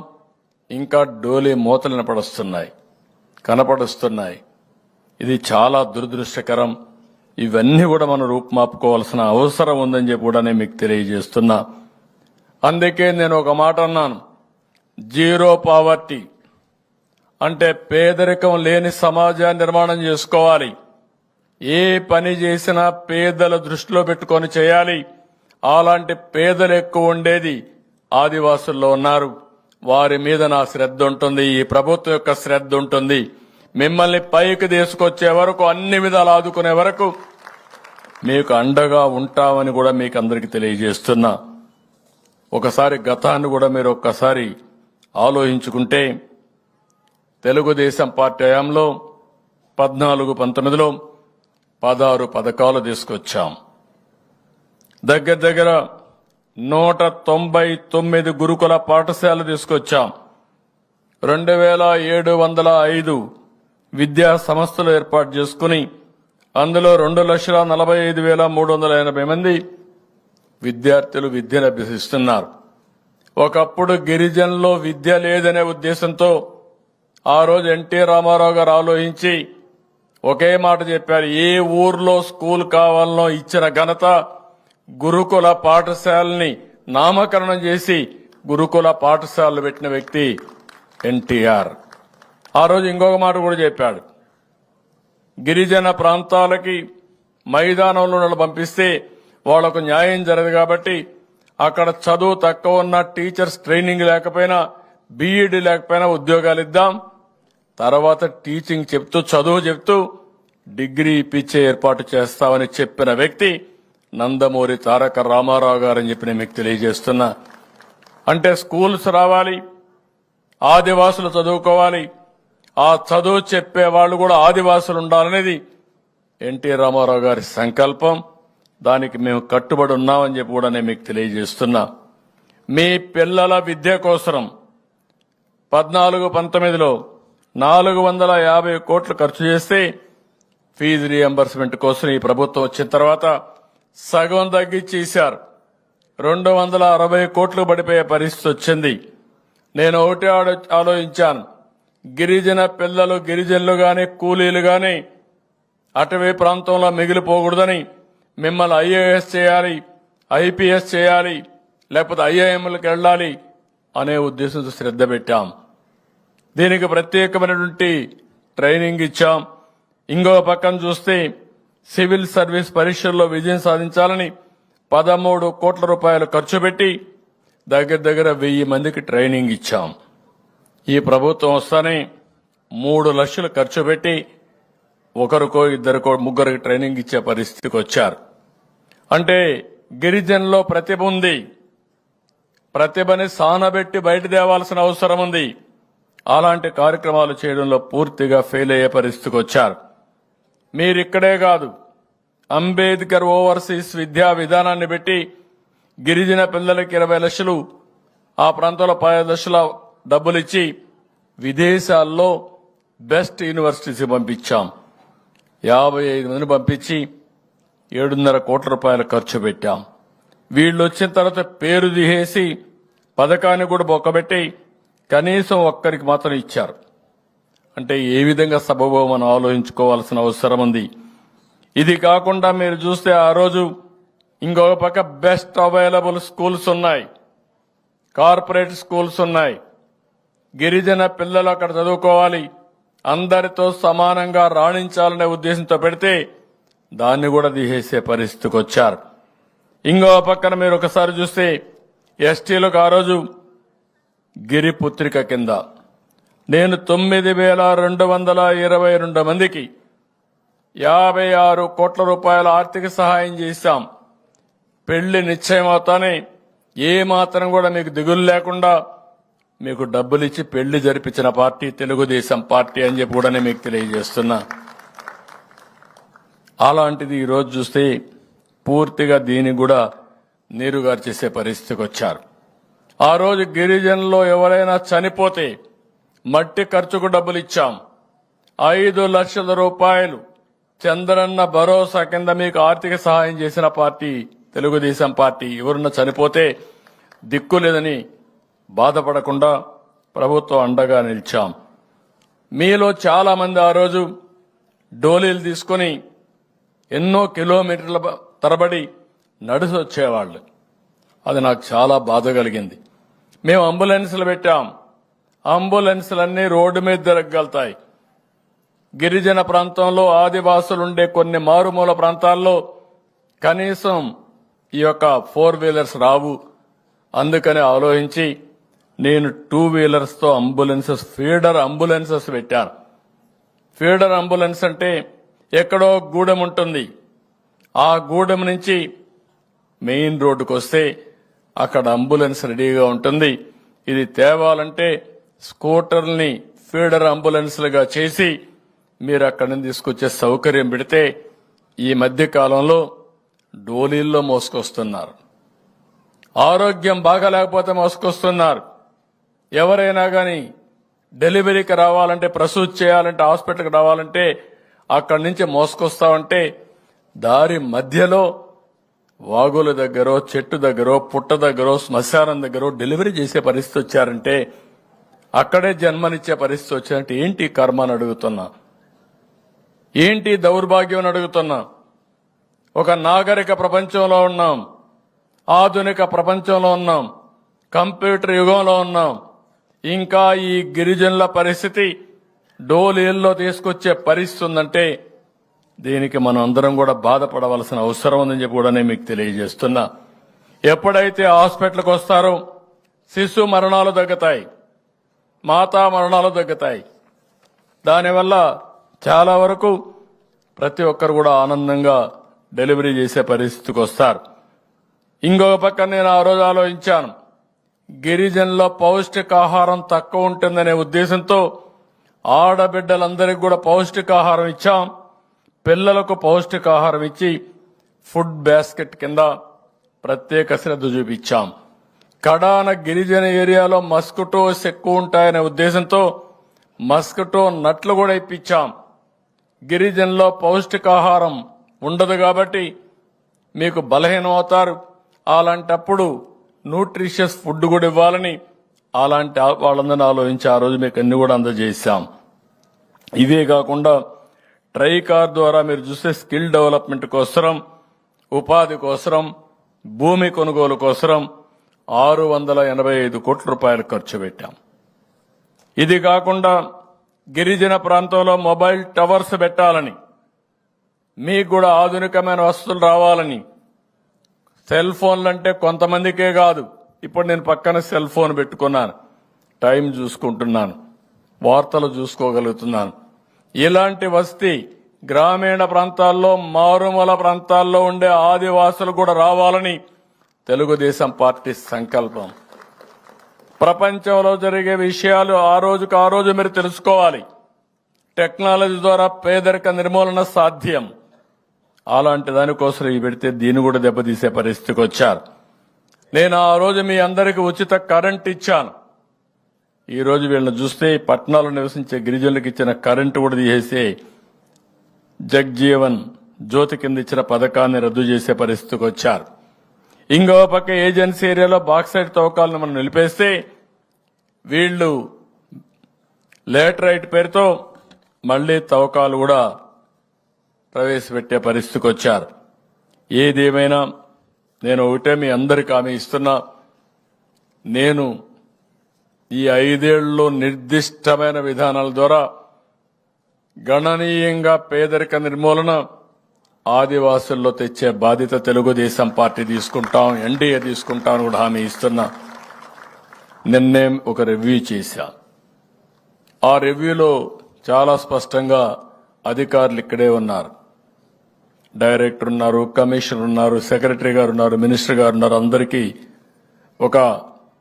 ఇంకా డోలే మూతలు కనపడుస్తున్నాయి. ఇది చాలా దురదృష్టకరం. ఇవన్నీ కూడా మనం రూపుమాపుకోవాల్సిన అవసరం ఉందని చెప్పి కూడా నేను మీకు తెలియజేస్తున్నా. అందుకే నేను ఒక మాట అన్నాను, జీరో పావర్టీ అంటే పేదరికం లేని సమాజాన్ని నిర్మాణం చేసుకోవాలి. ఏ పని చేసినా పేదల దృష్టిలో పెట్టుకొని చేయాలి. అలాంటి పేదలు ఎక్కువ ఉండేది ఆదివాసుల్లో ఉన్నారు. వారి మీద నా శ్రద్ధ ఉంటుంది, ఈ ప్రభుత్వం యొక్క శ్రద్ధ ఉంటుంది. మిమ్మల్ని పైకి తీసుకొచ్చే వరకు, అన్ని విధాలు ఆదుకునే వరకు మీకు అండగా ఉంటామని కూడా మీకు అందరికీ తెలియజేస్తున్నా. ఒకసారి గతాన్ని కూడా మీరు ఒక్కసారి ఆలోచించుకుంటే, తెలుగుదేశం పార్టీ హయాంలో 14-19లో 16 పథకాలు తీసుకొచ్చాం. దగ్గర 199 గురుకుల పాఠశాలలు తీసుకొచ్చాం. 2,705 విద్యా సంస్థలు ఏర్పాటు చేసుకుని అందులో 2,45,380 మంది విద్యార్థులు విద్యను అభ్యసిస్తున్నారు. ఒకప్పుడు గిరిజనుల్లో విద్య లేదనే ఉద్దేశంతో ఆ రోజు ఎన్టీ రామారావు గారు ఆలోచించి ఒకే మాట చెప్పారు, ఏ ఊర్లో స్కూల్ కావాలనో ఇచ్చిన ఘనత గురుకుల పాఠశాలని నామకరణం చేసి గురుకుల పాఠశాలలు పెట్టిన వ్యక్తి ఎన్టీఆర్. ఆ రోజు ఇంకొక మాట కూడా చెప్పాడు, గిరిజన ప్రాంతాలకి మైదానంలో పంపిస్తే వాళ్లకు న్యాయం జరగదు కాబట్టి అక్కడ చదువు తక్కువ ఉన్న టీచర్స్ ట్రైనింగ్ లేకపోయినా, బీఈడీ లేకపోయినా ఉద్యోగాలు ఇద్దాం, తర్వాత టీచింగ్ చెప్తూ చదువు చెప్తూ డిగ్రీ ఇప్పించే ఏర్పాటు చేస్తామని చెప్పిన వ్యక్తి నందమూరి తారక రామారావు గారని చెప్పి నేను మీకు తెలియజేస్తున్నా. అంటే స్కూల్స్ రావాలి, ఆదివాసులు చదువుకోవాలి, ఆ చదువు చెప్పే వాళ్ళు కూడా ఆదివాసులు ఉండాలనేది ఎన్టీ రామారావు గారి సంకల్పం. దానికి మేము కట్టుబడి ఉన్నామని చెప్పి కూడా నేను మీకు తెలియజేస్తున్నా. మీ పిల్లల విద్య కోసం 14-19లో 450 కోట్లు ఖర్చు చేస్తే ఫీజు రీఎంబర్స్మెంట్ కోసం ఈ ప్రభుత్వం వచ్చిన తర్వాత సగం తగ్గించేశారు. 260 కోట్లు పడిపోయే పరిస్థితి వచ్చింది. నేను ఒకటి ఆలోచించాను, గిరిజన పిల్లలు గిరిజనులు గాని కూలీలు గాని అటవీ ప్రాంతంలో మిగిలిపోకూడదని మిమ్మల్ని ఐఏఎస్ చేయాలి, ఐపీఎస్ చేయాలి, లేకపోతే ఐఐఎంలకు వెళ్ళాలి అనే ఉద్దేశంతో శ్రద్ధ పెట్టాం. దీనికి ప్రత్యేకమైనటువంటి ట్రైనింగ్ ఇచ్చాం. ఇంకో పక్కన చూస్తే సివిల్ సర్వీస్ పరీక్షల్లో విజయం సాధించాలని 13 కోట్ల రూపాయలు ఖర్చు పెట్టి దగ్గర 1000 మందికి ట్రైనింగ్ ఇచ్చాం. ఈ ప్రభుత్వం వస్తానే 3 లక్షలు ఖర్చు పెట్టి ఒకరికో ఇద్దరికో ముగ్గురికి ట్రైనింగ్ ఇచ్చే పరిస్థితికి వచ్చారు. అంటే గిరిజనుల్లో ప్రతిభ ఉంది. ప్రతిభని సానబెట్టి బయట తేవాల్సిన అవసరం ఉంది. అలాంటి కార్యక్రమాలు చేయడంలో పూర్తిగా ఫెయిల్ అయ్యే పరిస్థితికి వచ్చారు. మీరిక్కడే కాదు, అంబేద్కర్ ఓవర్సీస్ విద్యా విధానాన్ని పెట్టి గిరిజన పిల్లలకి 20 లక్షలు, ఆ ప్రాంతంలో 10 లక్షల డబ్బులు ఇచ్చి విదేశాల్లో బెస్ట్ యూనివర్సిటీస్ పంపించాం. 55 మందిని పంపించి 7.5 కోట్ల రూపాయలు ఖర్చు పెట్టాం. వీళ్ళు వచ్చిన తర్వాత పేరు తీసేసి పథకాన్ని కూడా బొక్కబెట్టి కనీసం ఒక్కరికి మాత్రం ఇచ్చారు. అంటే ఏ విధంగా సబబో మనం ఆలోచించుకోవాల్సిన అవసరం ఉంది. ఇది కాకుండా మీరు చూస్తే ఆ రోజు ఇంకొక పక్క బెస్ట్ అవైలబుల్ స్కూల్స్ ఉన్నాయి, కార్పొరేట్ స్కూల్స్ ఉన్నాయి. గిరిజన పిల్లలు అక్కడ చదువుకోవాలి, అందరితో సమానంగా రాణించాలనే ఉద్దేశంతో పెడితే దాన్ని కూడా తీసేసే పరిస్థితికి వచ్చారు. ఇంకో పక్కన మీరు ఒకసారి చూస్తే ఎస్టీలకు ఆ రోజు గిరిపుత్రిక కింద నేను 9,222 మందికి 56 కోట్ల రూపాయల ఆర్థిక సహాయం చేశాం. పెళ్లి నిశ్చయమవుతానే ఏ మాత్రం కూడా మీకు దిగులు లేకుండా మీకు డబ్బులిచ్చి పెళ్లి జరిపించిన పార్టీ తెలుగుదేశం పార్టీ అని చెప్పి కూడా మీకు తెలియజేస్తున్నా. అలాంటిది ఈరోజు చూస్తే పూర్తిగా దీన్ని కూడా నీరుగారు చేసే పరిస్థితికి వచ్చారు. ఆ రోజు గిరిజనుల్లో ఎవరైనా చనిపోతే మట్టి ఖర్చుకు డబ్బులు ఇచ్చాం. 5 లక్షల రూపాయలు చంద్రన్న భరోసా కింద మీకు ఆర్థిక సహాయం చేసిన పార్టీ తెలుగుదేశం పార్టీ. ఎవరన్నా చనిపోతే దిక్కు లేదని బాధపడకుండా ప్రభుత్వం అండగా నిలిచాం. మీలో చాలా మంది ఆ రోజు డోలీలు తీసుకుని ఎన్నో కిలోమీటర్ల తరబడి నడిచి వచ్చేవాళ్ళు. అది నాకు చాలా బాధ కలిగింది. మేము అంబులెన్సులు పెట్టాం. అంబులెన్సులన్నీ రోడ్డు మీద తిరగలుగుతాయి. గిరిజన ప్రాంతంలో ఆదివాసులుండే కొన్ని మారుమూల ప్రాంతాల్లో కనీసం ఈ యొక్క 4 వీలర్స్ రావు. అందుకని ఆలోచించి నేను 2 వీలర్స్ తో అంబులెన్సెస్, ఫీడర్ అంబులెన్సెస్ పెట్టాను. ఫీడర్ అంబులెన్స్ అంటే ఎక్కడో గూడెం ఉంటుంది, ఆ గూడెం నుంచి మెయిన్ రోడ్డుకు వస్తే అక్కడ అంబులెన్స్ రెడీగా ఉంటుంది. ఇది తేవాలంటే స్కూటర్ని ఫీడర్ అంబులెన్స్లుగా చేసి మీరు అక్కడి నుంచి తీసుకొచ్చే సౌకర్యం పెడితే ఈ మధ్య కాలంలో డోలీల్లో మోసుకొస్తున్నారు. ఆరోగ్యం బాగాలేకపోతే మోసుకొస్తున్నారు. ఎవరైనా కానీ డెలివరీకి రావాలంటే, ప్రసూతి చేయాలంటే, హాస్పిటల్కి రావాలంటే అక్కడి నుంచి మోసుకొస్తామంటే దారి మధ్యలో వాగుల దగ్గర, చెట్టు దగ్గర, పుట్ట దగ్గర, శ్మశానం దగ్గర డెలివరీ చేసే పరిస్థితి వచ్చారంటే, అక్కడే జన్మనిచ్చే పరిస్థితి వచ్చారంటే ఏంటి కర్మ అని అడుగుతున్నా, ఏంటి దౌర్భాగ్యం అని అడుగుతున్నా. ఒక నాగరిక ప్రపంచంలో ఉన్నాం, ఆధునిక ప్రపంచంలో ఉన్నాం, కంప్యూటర్ యుగంలో ఉన్నాం. ఇంకా ఈ గిరిజనుల పరిస్థితి డోలీల్లో తీసుకొచ్చే పరిస్థితి ఉందంటే దీనికి మనం అందరం కూడా బాధపడవలసిన అవసరం ఉందని చెప్పి కూడా నేను మీకు తెలియజేస్తున్నా. ఎప్పుడైతే హాస్పిటల్కి వస్తారో శిశు మరణాలు తగ్గుతాయి, మాతా మరణాలు తగ్గుతాయి. దానివల్ల చాలా వరకు ప్రతి ఒక్కరు కూడా ఆనందంగా డెలివరీ చేసే పరిస్థితికి వస్తారు. ఇంకొక పక్క నేను ఆ రోజు ఆలోచించాను, గిరిజనుల్లో పౌష్టికాహారం తక్కువ ఉంటుందనే ఉద్దేశంతో ఆడబిడ్డలందరికీ కూడా పౌష్టికాహారం ఇచ్చాం. పిల్లలకు పౌష్టికాహారం ఇచ్చి ఫుడ్ బాస్కెట్ కింద ప్రత్యేక శ్రద్ధ చూపించాం. కడాన గిరిజన ఏరియాలో మస్కిటోస్ ఎక్కువ ఉంటాయనే ఉద్దేశంతో మస్కిటో నట్లు కూడా ఇప్పించాం. గిరిజనుల్లో పౌష్టికాహారం ఉండదు కాబట్టి మీకు బలహీనం అవుతారు. అలాంటప్పుడు న్యూట్రిషియస్ ఫుడ్ కూడా ఇవ్వాలని అలాంటి వాళ్ళందరినీ ఆలోచించి ఆ రోజు మీకు అన్ని కూడా అందజేశాం. ఇవే కాకుండా ట్రైకార్ ద్వారా మీరు చూస్తే స్కిల్ డెవలప్మెంట్ కోసరం, ఉపాధి కోసరం, భూమి కొనుగోలు కోసరం 685 కోట్ల రూపాయలు ఖర్చు పెట్టాం. ఇది కాకుండా గిరిజన ప్రాంతంలో మొబైల్ టవర్స్ పెట్టాలని, మీకు కూడా ఆధునికమైన వసతులు రావాలని. సెల్ ఫోన్లు అంటే కొంతమందికే కాదు, ఇప్పుడు నేను పక్కన సెల్ ఫోన్ పెట్టుకున్నాను, టైం చూసుకుంటున్నాను, వార్తలు చూసుకోగలుగుతున్నాను. ఇలాంటి వసతి గ్రామీణ ప్రాంతాల్లో, మారుమూల ప్రాంతాల్లో ఉండే ఆదివాసులు కూడా రావాలని తెలుగుదేశం పార్టీ సంకల్పం. ప్రపంచంలో జరిగే విషయాలు ఆ రోజు మీరు తెలుసుకోవాలి. టెక్నాలజీ ద్వారా పేదరిక నిర్మూలన సాధ్యం. అలాంటి దానికోసం ఇవి పెడితే దీన్ని కూడా దెబ్బతీసే పరిస్థితికి వచ్చారు. నేను ఆ రోజు మీ అందరికీ ఉచిత కరెంట్ ఇచ్చాను. ఈ రోజు వీళ్ళని చూస్తే పట్టణాల్లో నివసించే గిరిజనులకు ఇచ్చిన కరెంటు కూడా తీసేసి జగ్జీవన్ జ్యోతి కింద ఇచ్చిన పథకాన్ని రద్దు చేసే పరిస్థితికి వచ్చారు. ఇంకో పక్క ఏజెన్సీ ఏరియాలో బాక్సైట్ తవ్వకాలను మనం నిలిపేస్తే వీళ్లు లేటరైట్ పేరుతో మళ్లీ తవ్వకాలు కూడా ప్రవేశపెట్టే పరిస్థితికి వచ్చారు. ఏదేమైనా నేను ఒకటే మీ అందరికీ హామీ ఇస్తున్నా, నేను ఈ 5 ఏళ్లలో నిర్దిష్టమైన విధానాల ద్వారా గణనీయంగా పేదరిక నిర్మూలన ఆదివాసుల్లో తెచ్చే బాధ్యత తెలుగుదేశం పార్టీ తీసుకుంటాం, ఎన్డీఏ తీసుకుంటాం కూడా హామీ ఇస్తున్నా. నిన్నే ఒక రివ్యూ చేశా. ఆ రివ్యూలో చాలా స్పష్టంగా అధికారులు ఇక్కడే ఉన్నారు, డైరెక్టర్ ఉన్నారు, కమిషనర్ ఉన్నారు, సెక్రటరీ గారు ఉన్నారు, మినిస్టర్ గారు ఉన్నారు. అందరికీ ఒక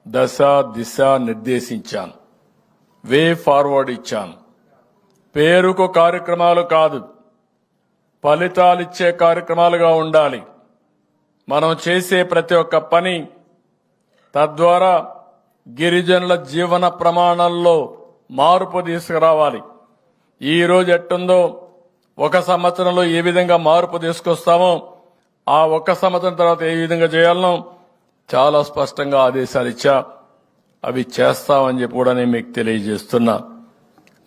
దశ దిశ నిర్దేశించాను, వే ఫార్వర్డ్ ఇచ్చాను. పేరుకు కార్యక్రమాలు కాదు, ఫలితాలిచ్చే కార్యక్రమాలుగా ఉండాలి. మనం చేసే ప్రతి ఒక్క పని తద్వారా గిరిజనుల జీవన ప్రమాణాల్లో మార్పు తీసుకురావాలి. ఈ రోజు ఎట్టుందో ఒక సంవత్సరంలో ఏ విధంగా మార్పు తీసుకొస్తామో ఆ ఒక్క సంవత్సరం తర్వాత ఏ విధంగా చేయాలనో చాలా స్పష్టంగా ఆదేశాలు ఇచ్చా. అవి చేస్తామని చెప్పి కూడా నేను మీకు తెలియజేస్తున్నా.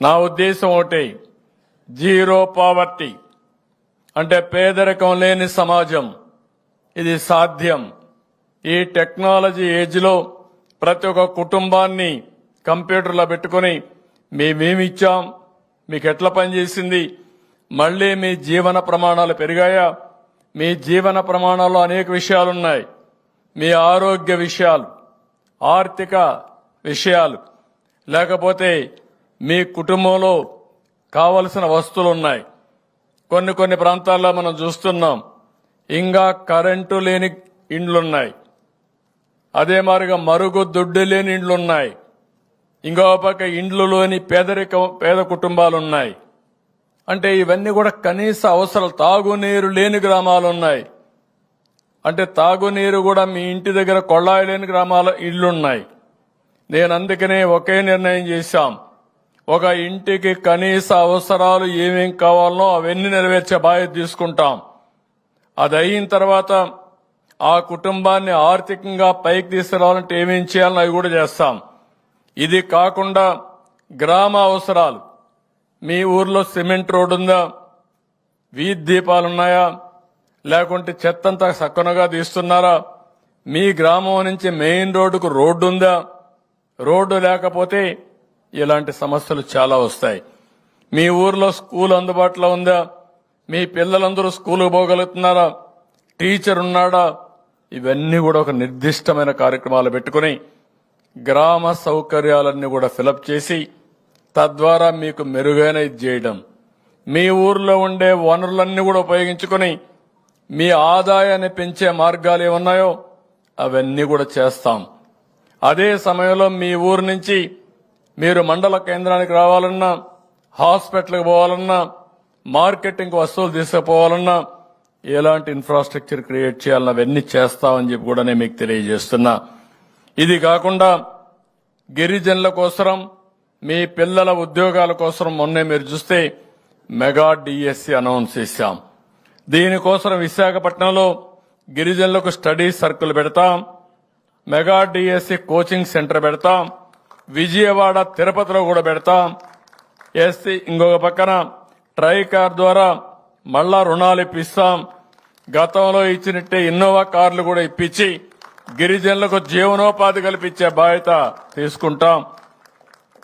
నా ఉద్దేశం ఒకటి, జీరో పావర్టీ అంటే పేదరికం లేని సమాజం. ఇది సాధ్యం. ఈ టెక్నాలజీ ఏజ్ లో ప్రతి ఒక్క కుటుంబాన్ని కంప్యూటర్లో పెట్టుకుని మేమేమిచ్చాం, మీకు ఎట్లా పనిచేసింది, మళ్లీ మీ జీవన ప్రమాణాలు పెరిగాయా, మీ జీవన ప్రమాణాల్లో అనేక విషయాలున్నాయి. మీ ఆరోగ్య విషయాలు, ఆర్థిక విషయాలు, లేకపోతే మీ కుటుంబంలో కావలసిన వస్తువులు ఉన్నాయి. కొన్ని ప్రాంతాల్లో మనం చూస్తున్నాం ఇంకా కరెంటు లేని ఇండ్లున్నాయి, అదే మాదిరిగా మరుగుదొడ్డి లేని ఇండ్లున్నాయి, ఇంకో పక్క ఇండ్లులోని పేద కుటుంబాలున్నాయి. అంటే ఇవన్నీ కూడా కనీస అవసరాలు. తాగునీరు లేని గ్రామాలున్నాయి, అంటే తాగునీరు కూడా మీ ఇంటి దగ్గర కొళాయి లేని గ్రామాల ఇళ్లున్నాయి. నేను అందుకనే ఒకే నిర్ణయం చేశాం, ఒక ఇంటికి కనీస అవసరాలు ఏమేం కావాలనో అవన్నీ నెరవేర్చే బాధ్యత తీసుకుంటాం. అది అయిన తర్వాత ఆ కుటుంబాన్ని ఆర్థికంగా పైకి తీసుకురావాలంటే ఏమేం చేయాలని అవి కూడా చేస్తాం. ఇది కాకుండా గ్రామ అవసరాలు, మీ ఊర్లో సిమెంట్ రోడ్డు ఉందా, వీధి దీపాలున్నాయా, లేకుంటే చెత్తంతా సక్కునగా తీస్తున్నారా, మీ గ్రామం నుంచి మెయిన్ రోడ్డుకు రోడ్డు ఉందా, రోడ్డు లేకపోతే ఇలాంటి సమస్యలు చాలా వస్తాయి. మీ ఊర్లో స్కూల్ అందుబాటులో ఉందా, మీ పిల్లలందరూ స్కూలుకు పోగలుగుతున్నారా, టీచర్ ఉన్నాడా, ఇవన్నీ కూడా ఒక నిర్దిష్టమైన కార్యక్రమాలు పెట్టుకుని గ్రామ సౌకర్యాలన్నీ కూడా ఫిలప్ చేసి తద్వారా మీకు మెరుగైన ఇది చేయడం, మీ ఊర్లో ఉండే వనరులన్నీ కూడా ఉపయోగించుకుని మీ ఆదాయాన్ని పెంచే మార్గాలు ఏమున్నాయో అవన్నీ కూడా చేస్తాం. అదే సమయంలో మీ ఊరు నుంచి మీరు మండల కేంద్రానికి రావాలన్నా, హాస్పిటల్కి పోవాలన్నా, మార్కెటింగ్ వస్తువులు తీసుకుపోవాలన్నా ఎలాంటి ఇన్ఫ్రాస్ట్రక్చర్ క్రియేట్ చేయాలన్నా అవన్నీ చేస్తామని చెప్పి కూడా నేను మీకు తెలియజేస్తున్నా. ఇది కాకుండా గిరిజనుల కోసం, మీ పిల్లల ఉద్యోగాల కోసం మొన్నే మీరు చూస్తే మెగా డిఎస్సి అనౌన్స్ చేశాం. దీనికోసం విశాఖపట్నంలో గిరిజనులకు స్టడీ సర్కిల్ పెడతాం, మెగా డిఎస్సి కోచింగ్ సెంటర్ పెడతాం, విజయవాడ తిరుపతిలో కూడా పెడతాం. ఇంకొక పక్కన ట్రైకార్ ద్వారా మళ్లా రుణాలు ఇప్పిస్తాం. గతంలో ఇచ్చినట్టే ఇన్నోవా కార్లు కూడా ఇప్పించి గిరిజనులకు జీవనోపాధి కల్పించే బాధ్యత తీసుకుంటాం.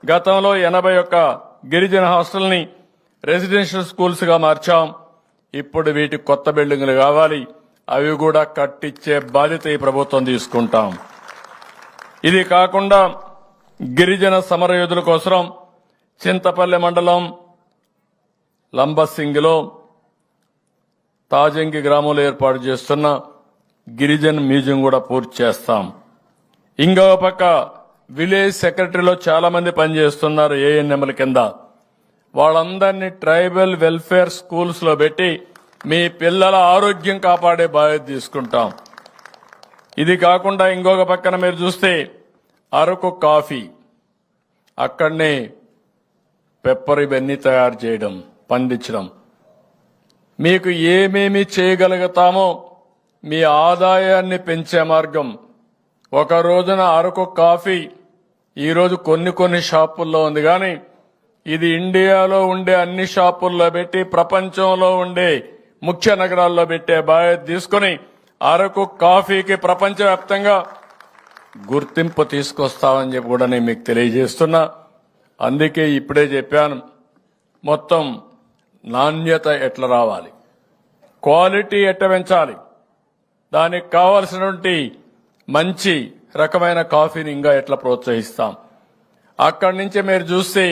గతంలో 81 గిరిజన హాస్టల్ని రెసిడెన్షియల్ స్కూల్స్ గా మార్చాం. ఇప్పుడు వీటికి కొత్త బిల్డింగులు కావాలి. అవి కూడా కట్టించే బాధ్యత ఈ ప్రభుత్వం తీసుకుంటాం. ఇది కాకుండా గిరిజన సమరయోధుల కోసం చింతపల్లి మండలం లంబసింగిలో తాజంగి గ్రామంలో ఏర్పాటు చేస్తున్న గిరిజన మ్యూజియం కూడా పూర్తి చేస్తాం. ఇంకో పక్క విలేజ్ సెక్రటరీలో చాలా మంది పనిచేస్తున్నారు ఏఎన్ఎంల కింద. వాళ్ళందరినీ ట్రైబల్ వెల్ఫేర్ స్కూల్స్ లో పెట్టి మీ పిల్లల ఆరోగ్యం కాపాడే బాధ్యత తీసుకుంటాం. ఇది కాకుండా ఇంకొక పక్కన మీరు చూస్తే అరకు కాఫీ, అక్కడనే పెప్పర్ ఇవన్నీ తయారు చేయడం, పండించడం. మీకు ఏమేమి చేయగలుగుతామో మీ ఆదాయాన్ని పెంచే మార్గం. ఒక రోజున అరకు కాఫీ ఈరోజు కొన్ని షాపుల్లో ఉంది, కానీ ఇది ఇండియాలో ఉండే అన్ని షాపుల్లో పెట్టి ప్రపంచంలో ఉండే ముఖ్య నగరాల్లో పెట్టే బాధ్యత తీసుకుని అరకు కాఫీకి ప్రపంచవ్యాప్తంగా గుర్తింపు తీసుకొస్తామని చెప్పి కూడా నేను మీకు తెలియజేస్తున్నా. అందుకే ఇప్పుడే చెప్పాను, మొత్తం నాణ్యత ఎట్లా రావాలి, క్వాలిటీ ఎట్లా పెంచాలి, దానికి కావాల్సినటువంటి మంచి రకమైన కాఫీని ఇంకా ఎట్లా ప్రోత్సహిస్తాం. అక్కడి నుంచి మీరు చూస్తే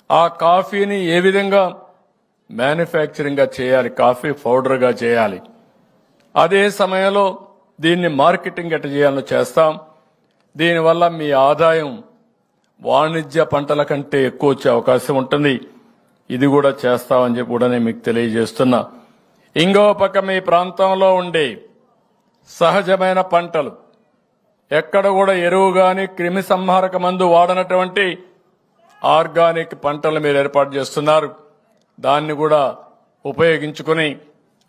ఆ కాఫీని ఏ విధంగా మ్యానుఫ్యాక్చరింగ్ గా చేయాలి, కాఫీ పౌడర్ గా చేయాలి. అదే సమయంలో దీన్ని మార్కెటింగ్ ఎట్లా చేయాలో చేస్తాం. దీనివల్ల మీ ఆదాయం వాణిజ్య పంటల కంటే ఎక్కువ వచ్చే అవకాశం ఉంటుంది. ఇది కూడా చేస్తామని చెప్పి కూడా నేను మీకు తెలియజేస్తున్నా. ఇంకో పక్క మీ ప్రాంతంలో ఉండే సహజమైన పంటలు, ఎక్కడ కూడా ఎరువు గాని క్రిమి సంహారక మందు వాడనటువంటి ఆర్గానిక్ పంటలు మీరు ఏర్పాటు చేస్తున్నారు. దాన్ని కూడా ఉపయోగించుకుని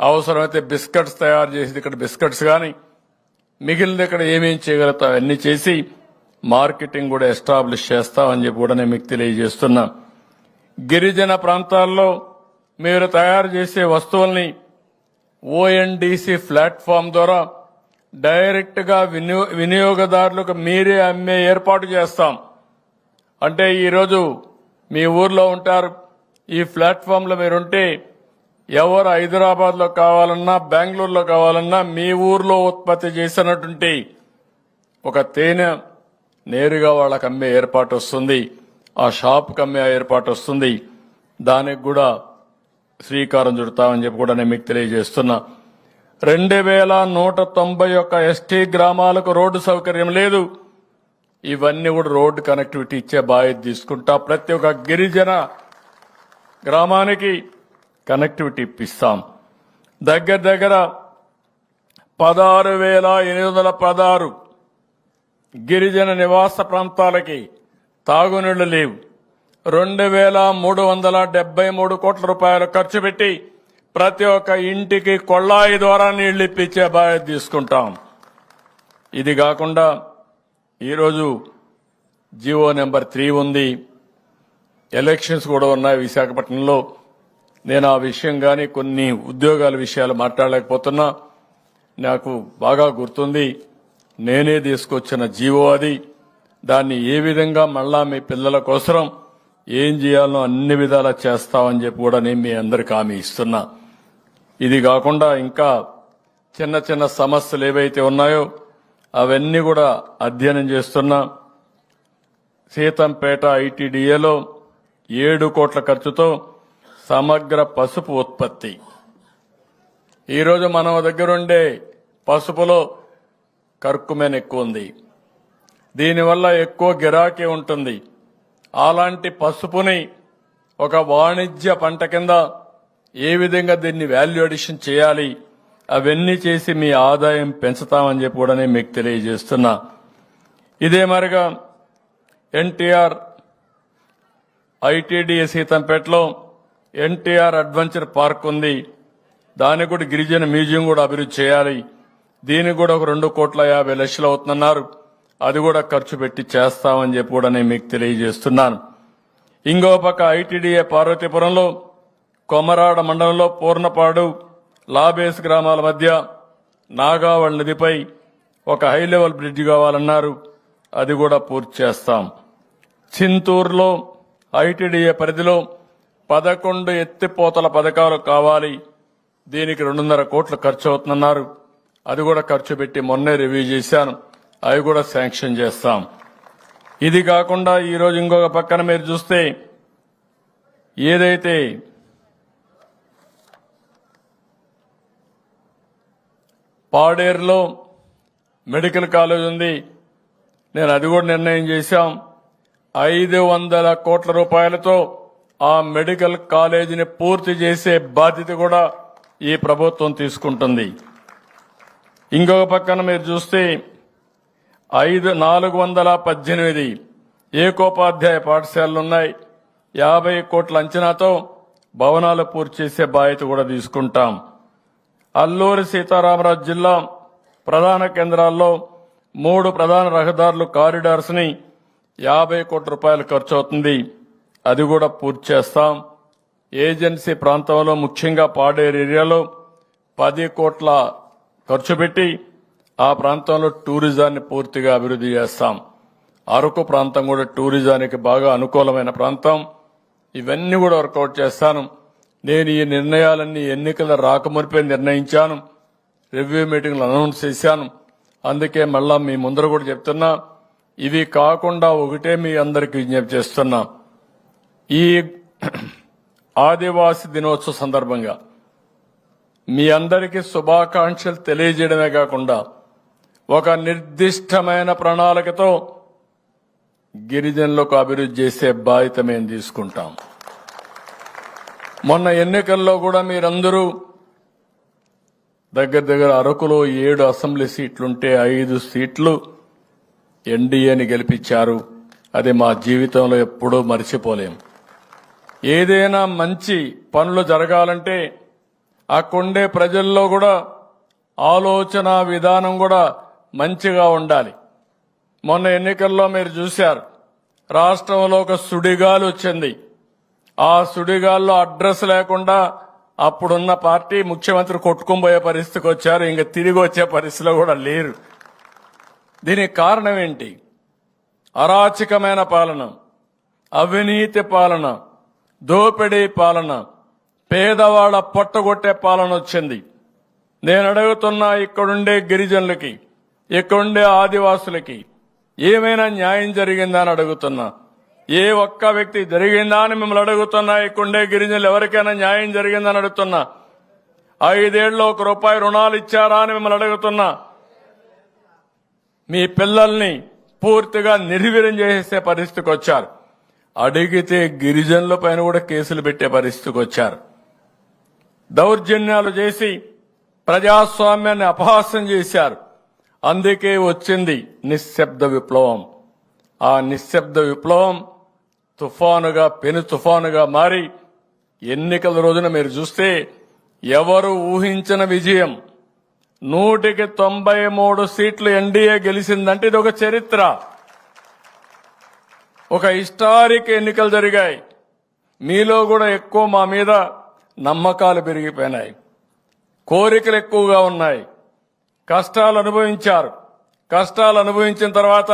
అవసరమైతే బిస్కెట్స్ తయారు చేసి ఇక్కడ బిస్కెట్స్ కానీ మిగిలిన ఇక్కడ ఏమేం చేయగలుగుతాం అన్ని చేసి మార్కెటింగ్ కూడా ఎస్టాబ్లిష్ చేస్తామని చెప్పి కూడా నేను మీకు తెలియజేస్తున్నా. గిరిజన ప్రాంతాల్లో మీరు తయారు చేసే వస్తువుల్ని ఓఎన్డీసీ ప్లాట్ఫామ్ ద్వారా డైరెక్ట్ గా వినియోగదారులకు మీరే అమ్మే ఏర్పాటు చేస్తాం. అంటే ఈరోజు మీ ఊర్లో ఉంటారు, ఈ ప్లాట్ఫామ్ లో మీరుంటే ఎవరు హైదరాబాద్ లో కావాలన్నా బెంగళూరులో కావాలన్నా మీ ఊర్లో ఉత్పత్తి చేసినటువంటి ఒక తేనె నేరుగా వాళ్ళకి అమ్మే ఏర్పాటు వస్తుంది, ఆ షాప్కి అమ్మే ఏర్పాటు వస్తుంది. దానికి కూడా శ్రీకారం చుడతామని చెప్పి కూడా నేను మీకు తెలియజేస్తున్నా. 2191 ఎస్టీ గ్రామాలకు రోడ్డు సౌకర్యం లేదు. ఇవన్నీ కూడా రోడ్డు కనెక్టివిటీ ఇచ్చే బాధ్యత తీసుకుంటా. ప్రతి ఒక్క గిరిజన గ్రామానికి కనెక్టివిటీ ఇప్పిస్తాం. దగ్గర 16,816 గిరిజన నివాస ప్రాంతాలకి తాగునీళ్లు లేవు. 2,373 కోట్ల రూపాయలు ఖర్చు పెట్టి ప్రతి ఒక్క ఇంటికి కొళాయి ద్వారా నీళ్లు ఇప్పించే బాధ్యత తీసుకుంటాం. ఇది కాకుండా ఈరోజు జీవో నెంబర్ 3 ఉంది, ఎలక్షన్స్ కూడా ఉన్నాయి విశాఖపట్నంలో. నేను ఆ విషయం కానీ కొన్ని ఉద్యోగాల విషయాలు మాట్లాడలేకపోతున్నా. నాకు బాగా గుర్తుంది, నేనే తీసుకొచ్చిన జీవో అది. దాన్ని ఏ విధంగా మళ్ళా మీ పిల్లల కోసం ఏం చేయాలో అన్ని విధాలా చేస్తామని చెప్పి కూడా నేను మీ అందరికి హామీ ఇస్తున్నా. ఇది కాకుండా ఇంకా చిన్న సమస్యలు ఏవైతే ఉన్నాయో అవన్నీ కూడా అధ్యయనం చేస్తున్నా. సీతంపేట ఐటీడీఏలో 7 కోట్ల ఖర్చుతో సమగ్ర పసుపు ఉత్పత్తి. ఈరోజు మన దగ్గరుండే పసుపులో కర్కుమెన్ ఎక్కువ ఉంది, దీనివల్ల ఎక్కువ గిరాకీ ఉంటుంది. అలాంటి పసుపుని ఒక వాణిజ్య పంట కింద ఏ విధంగా దీన్ని వాల్యూ అడిషన్ చేయాలి, అవన్నీ చేసి మీ ఆదాయం పెంచుతామని చెప్పి కూడా నేను మీకు తెలియజేస్తున్నా. ఇదే మరిగా ఎన్టీఆర్ ఐటీడీఏ సీతంపేటలో ఎన్టీఆర్ అడ్వెంచర్ పార్క్ ఉంది, దానికి కూడా గిరిజన మ్యూజియం కూడా అభివృద్ధి చేయాలి. దీనికి కూడా ఒక 2,50,00,000 అవుతుందన్నారు. అది కూడా ఖర్చు పెట్టి చేస్తామని చెప్పి కూడా నేను మీకు తెలియజేస్తున్నాను. ఇంకో పక్క ఐటీడీఏ పార్వతీపురంలో కొమరాడ మండలంలో పూర్ణపాడు లాబేస్ గ్రామాల మధ్య నాగావళి నదిపై ఒక హై లెవెల్ బ్రిడ్జ్ కావాలన్నారు, అది కూడా పూర్తి చేస్తాం. చింతూరులో ఐటీడీఏ పరిధిలో 11 ఎత్తిపోతల పథకాలు కావాలి. దీనికి 2.5 కోట్లు ఖర్చు అవుతుందన్నారు. అది కూడా ఖర్చు పెట్టి మొన్నే రివ్యూ చేశాను. అవి కూడా శాంక్షన్ చేస్తాం. ఇది కాకుండా ఈరోజు ఇంకొక పక్కన మీరు చూస్తే ఏదైతే పాడేరులో మెడికల్ కాలేజ్ ఉంది, నేను అది కూడా నిర్ణయం చేశాం. 500 కోట్ల రూపాయలతో ఆ మెడికల్ కాలేజీని పూర్తి చేసే బాధ్యత కూడా ఈ ప్రభుత్వం తీసుకుంటుంది. ఇంకొక పక్కన మీరు చూస్తే 418 ఏకోపాధ్యాయ పాఠశాలలున్నాయి. 50 కోట్ల అంచనాతో భవనాలు పూర్తి చేసే బాధ్యత కూడా తీసుకుంటాం. అల్లూరి సీతారామరాజు జిల్లా ప్రధాన కేంద్రాల్లో 3 ప్రధాన రహదారులు కారిడార్స్ ని 50 కోట్ల రూపాయలు ఖర్చు అవుతుంది. అది కూడా పూర్తి చేస్తాం. ఏజెన్సీ ప్రాంతంలో ముఖ్యంగా పాడేరు ఏరియాలో 10 కోట్ల ఖర్చు పెట్టి ఆ ప్రాంతంలో టూరిజాన్ని పూర్తిగా అభివృద్ధి చేస్తాం. అరకు ప్రాంతం కూడా టూరిజానికి బాగా అనుకూలమైన ప్రాంతం. ఇవన్నీ కూడా వర్కౌట్ చేస్తాను. నేను ఈ నిర్ణయాలన్నీ ఎన్నికల రాకమునిపై నిర్ణయించాను. రివ్యూ మీటింగ్లు అనౌన్స్ చేశాను. అందుకే మళ్ళా మీ ముందర కూడా చెప్తున్నా. ఇవి కాకుండా ఒకటే మీ అందరికీ విజ్ఞప్తి చేస్తున్నా. ఈ ఆదివాసీ దినోత్సవ సందర్భంగా మీ అందరికీ శుభాకాంక్షలు తెలియజేయడమే కాకుండా ఒక నిర్దిష్టమైన ప్రణాళికతో గిరిజనులకు అభివృద్ధి చేసే బాధ్యత మేము తీసుకుంటాం. మొన్న ఎన్నికల్లో కూడా మీరందరూ దగ్గర అరకులో 7 అసెంబ్లీ సీట్లుంటే 5 సీట్లు ఎన్డీఏని గెలిపించారు. అది మా జీవితంలో ఎప్పుడూ మర్చిపోలేం. ఏదైనా మంచి పనులు జరగాలంటే అక్కడుండే ప్రజల్లో కూడా ఆలోచన విధానం కూడా మంచిగా ఉండాలి. మొన్న ఎన్నికల్లో మీరు చూశారు, రాష్ట్రంలో ఒక సుడిగాలి వచ్చింది. ఆ సుడిగాల్లో అడ్రస్ లేకుండా అప్పుడున్న పార్టీ ముఖ్యమంత్రి కొట్టుకుపోయే పరిస్థితికి వచ్చారు. ఇంకా తిరిగి వచ్చే పరిస్థితిలో కూడా లేరు. దీనికి కారణం ఏంటి? అరాచకమైన పాలన, అవినీతి పాలన, దోపిడీ పాలన, పేదవాళ్ల పొట్టగొట్టే పాలన వచ్చింది. నేను అడుగుతున్నా, ఇక్కడుండే గిరిజనులకి, ఇక్కడుండే ఆదివాసులకి ఏమైనా న్యాయం జరిగిందా అని అడుగుతున్నా. ఏ ఒక్క వ్యక్తి జరిగిందా అని మిమ్మల్ని అడుగుతున్నా. ఇక్కడుండే గిరిజనులు ఎవరికైనా న్యాయం జరిగిందని అడుగుతున్నా. 5 ఏళ్లలో ₹1 రుణాలు ఇచ్చారా అని మిమ్మల్ని అడుగుతున్నా. మీ పిల్లల్ని పూర్తిగా నిర్వీర్యం చేసే పరిస్థితికి వచ్చారు. అడిగితే గిరిజనుల పైన కూడా కేసులు పెట్టే పరిస్థితికి వచ్చారు. దౌర్జన్యాలు చేసి ప్రజాస్వామ్యాన్ని అపహాస్యం చేశారు. అందుకే వచ్చింది నిశ్శబ్ద విప్లవం. ఆ నిశ్శబ్ద విప్లవం తుఫానుగా, పెను తుఫానుగా మారి ఎన్నికల రోజున మీరు చూస్తే ఎవరు ఊహించిన విజయం, 193 సీట్లు ఎన్డీఏ గెలిచిందంటే ఇది ఒక చరిత్ర. ఒక హిస్టారిక్ ఎన్నికలు జరిగాయి. మీలో కూడా ఎక్కువ మా మీద నమ్మకాలు పెరిగిపోయినాయి, కోరికలు ఎక్కువగా ఉన్నాయి. కష్టాలు అనుభవించారు. కష్టాలు అనుభవించిన తర్వాత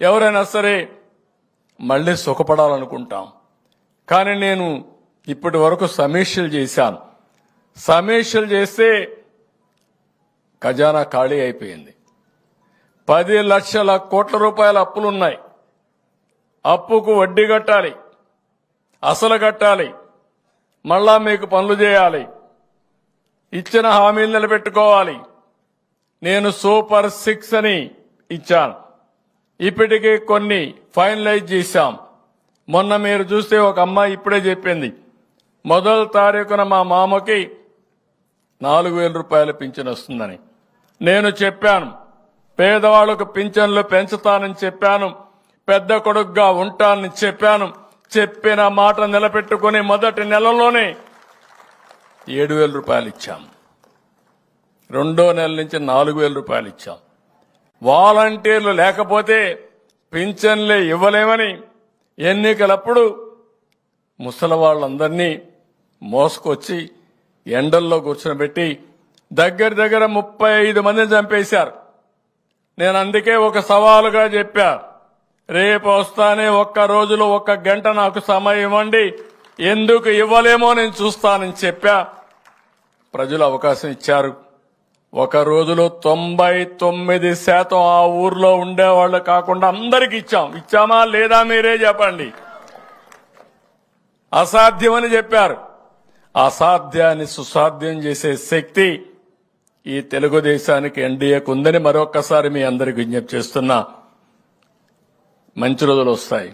ఎవరైనా సరే మళ్లీ సుఖపడాలనుకుంటాం. కానీ నేను ఇప్పటి వరకు సమీక్షలు చేశాను. సమీక్షలు చేస్తే ఖజానా ఖాళీ అయిపోయింది. 10 లక్షల కోట్ల రూపాయల అప్పులున్నాయి. అప్పుకు వడ్డీ కట్టాలి, అసలు కట్టాలి, మళ్ళా మీకు పనులు చేయాలి, ఇచ్చిన హామీలు నిలబెట్టుకోవాలి. నేను సూపర్ 6 అని ఇచ్చాను. ఇప్పటికే కొన్ని ఫైనలైజ్ చేశాం. మొన్న మీరు చూస్తే ఒక అమ్మాయి ఇప్పుడే చెప్పింది, 1వ తారీఖున మా మామకి 4,000 రూపాయల పింఛన్ వస్తుందని. నేను చెప్పాను, పేదవాళ్లకు పింఛన్లు పెంచుతానని చెప్పాను, పెద్ద కొడుకుగా ఉంటానని చెప్పాను. చెప్పిన మాట నిలబెట్టుకుని మొదటి నెలలోనే 7,000 రూపాయలు ఇచ్చాం. 2వ నెల నుంచి 4,000 రూపాయలు ఇచ్చాం. వాలంటీర్లు లేకపోతే పింఛన్లే ఇవ్వలేమని ఎన్నికలప్పుడు ముసలి వాళ్ళందరినీ మోసుకొచ్చి ఎండల్లో కూర్చోబెట్టి దగ్గర 35 మందిని చంపేశారు. నేను అందుకే ఒక సవాలుగా చెప్పా, రేపు వస్తానే ఒక్క రోజులో 1 గంట నాకు సమయం ఇవ్వండి, ఎందుకు ఇవ్వలేమో నేను చూస్తానని చెప్పా. ప్రజలు అవకాశం ఇచ్చారు. ఒక రోజులో 99% ఆ ఊర్లో ఉండేవాళ్ళు కాకుండా అందరికి ఇచ్చామా లేదా మీరే చెప్పండి. అసాధ్యమని చెప్పారు. అసాధ్యాన్ని సుసాధ్యం చేసే శక్తి ఈ తెలుగుదేశానికి ఎన్డీఏకు ఉందని మరొక్కసారి మీ అందరికి విజ్ఞప్తి చేస్తున్నా. మంచి రోజులు వస్తాయి.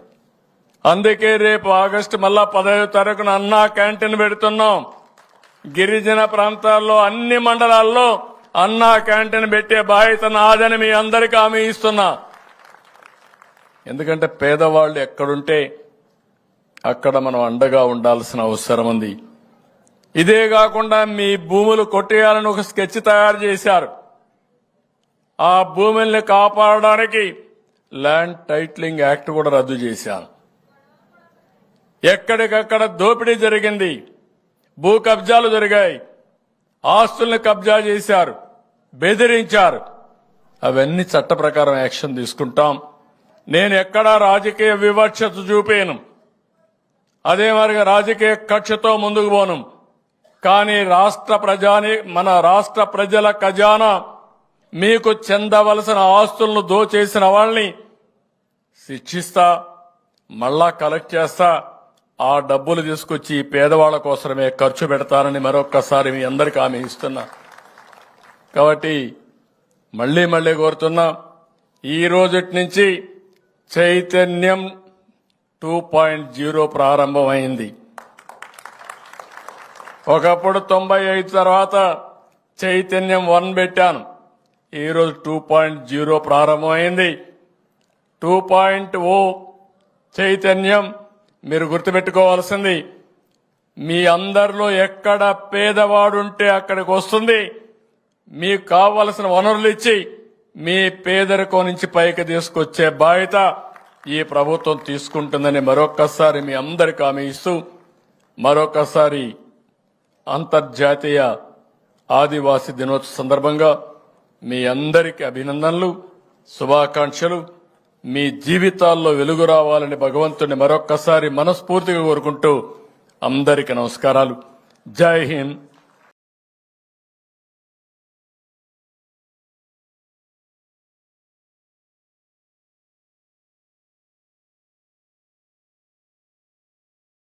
అందుకే రేపు ఆగస్టు మళ్ళా 15వ తారీఖున అన్నా క్యాంటీన్ పెడుతున్నాం. గిరిజన ప్రాంతాల్లో అన్ని మండలాల్లో అన్నా క్యాంటీన్ పెట్టే బాధ్యత నాదని మీ అందరికీ హామీ ఇస్తున్నా. ఎందుకంటే పేదవాళ్ళు ఎక్కడుంటే అక్కడ మనం అండగా ఉండాల్సిన అవసరం ఉంది. ఇదే కాకుండా మీ భూములు కొట్టేయాలని ఒక స్కెచ్ తయారు చేశారు. ఆ భూముల్ని కాపాడడానికి ల్యాండ్ టైటిలింగ్ యాక్ట్ కూడా రద్దు చేశాను. ఎక్కడికక్కడ దోపిడీ జరిగింది, భూ కబ్జాలు జరిగాయి, ఆస్తుల్ని కబ్జా చేశారు, బెదిరించారు. అవన్నీ చట్ట ప్రకారం యాక్షన్ తీసుకుంటాం. నేను ఎక్కడా రాజకీయ వివక్షత చూపేను, అదే మరిగా రాజకీయ కక్షతో ముందుకు పోను. కానీ మన రాష్ట్ర ప్రజల ఖజానా మీకు చెందవలసిన ఆస్తులను దోచేసిన వాళ్ళని శిక్షిస్తా, మళ్ళా కలెక్ట్ చేస్తా. ఆ డబ్బులు తీసుకొచ్చి ఈ పేదవాళ్ల కోసమే ఖర్చు పెడతానని మరొక్కసారి మీ అందరికీ హామీ ఇస్తున్నా. కాబట్టి మళ్లీ కోరుతున్నా, ఈ రోజుటి నుంచి చైతన్యం 2.0 ప్రారంభమైంది. ఒకప్పుడు 95 తర్వాత చైతన్యం 1 పెట్టాను. ఈరోజు 2.0 ప్రారంభమైంది. 2.0 చైతన్యం మీరు గుర్తుపెట్టుకోవాల్సింది, మీ అందరిలో ఎక్కడ పేదవాడుంటే అక్కడికి వస్తుంది. మీకు కావలసిన వనరులు ఇచ్చి మీ పేదరికం నుంచి పైకి తీసుకొచ్చే బాధ్యత ఈ ప్రభుత్వం తీసుకుంటుందని మరొక్కసారి మీ అందరికీ హామీ ఇస్తూ, మరొకసారి అంతర్జాతీయ ఆదివాసీ దినోత్సవ సందర్భంగా మీ అందరికీ అభినందనలు, శుభాకాంక్షలు. మీ జీవితాల్లో వెలుగు రావాలని భగవంతుని మరొక్కసారి మనస్ఫూర్తిగా కోరుకుంటూ అందరికీ నమస్కారాలు. జై హింద్,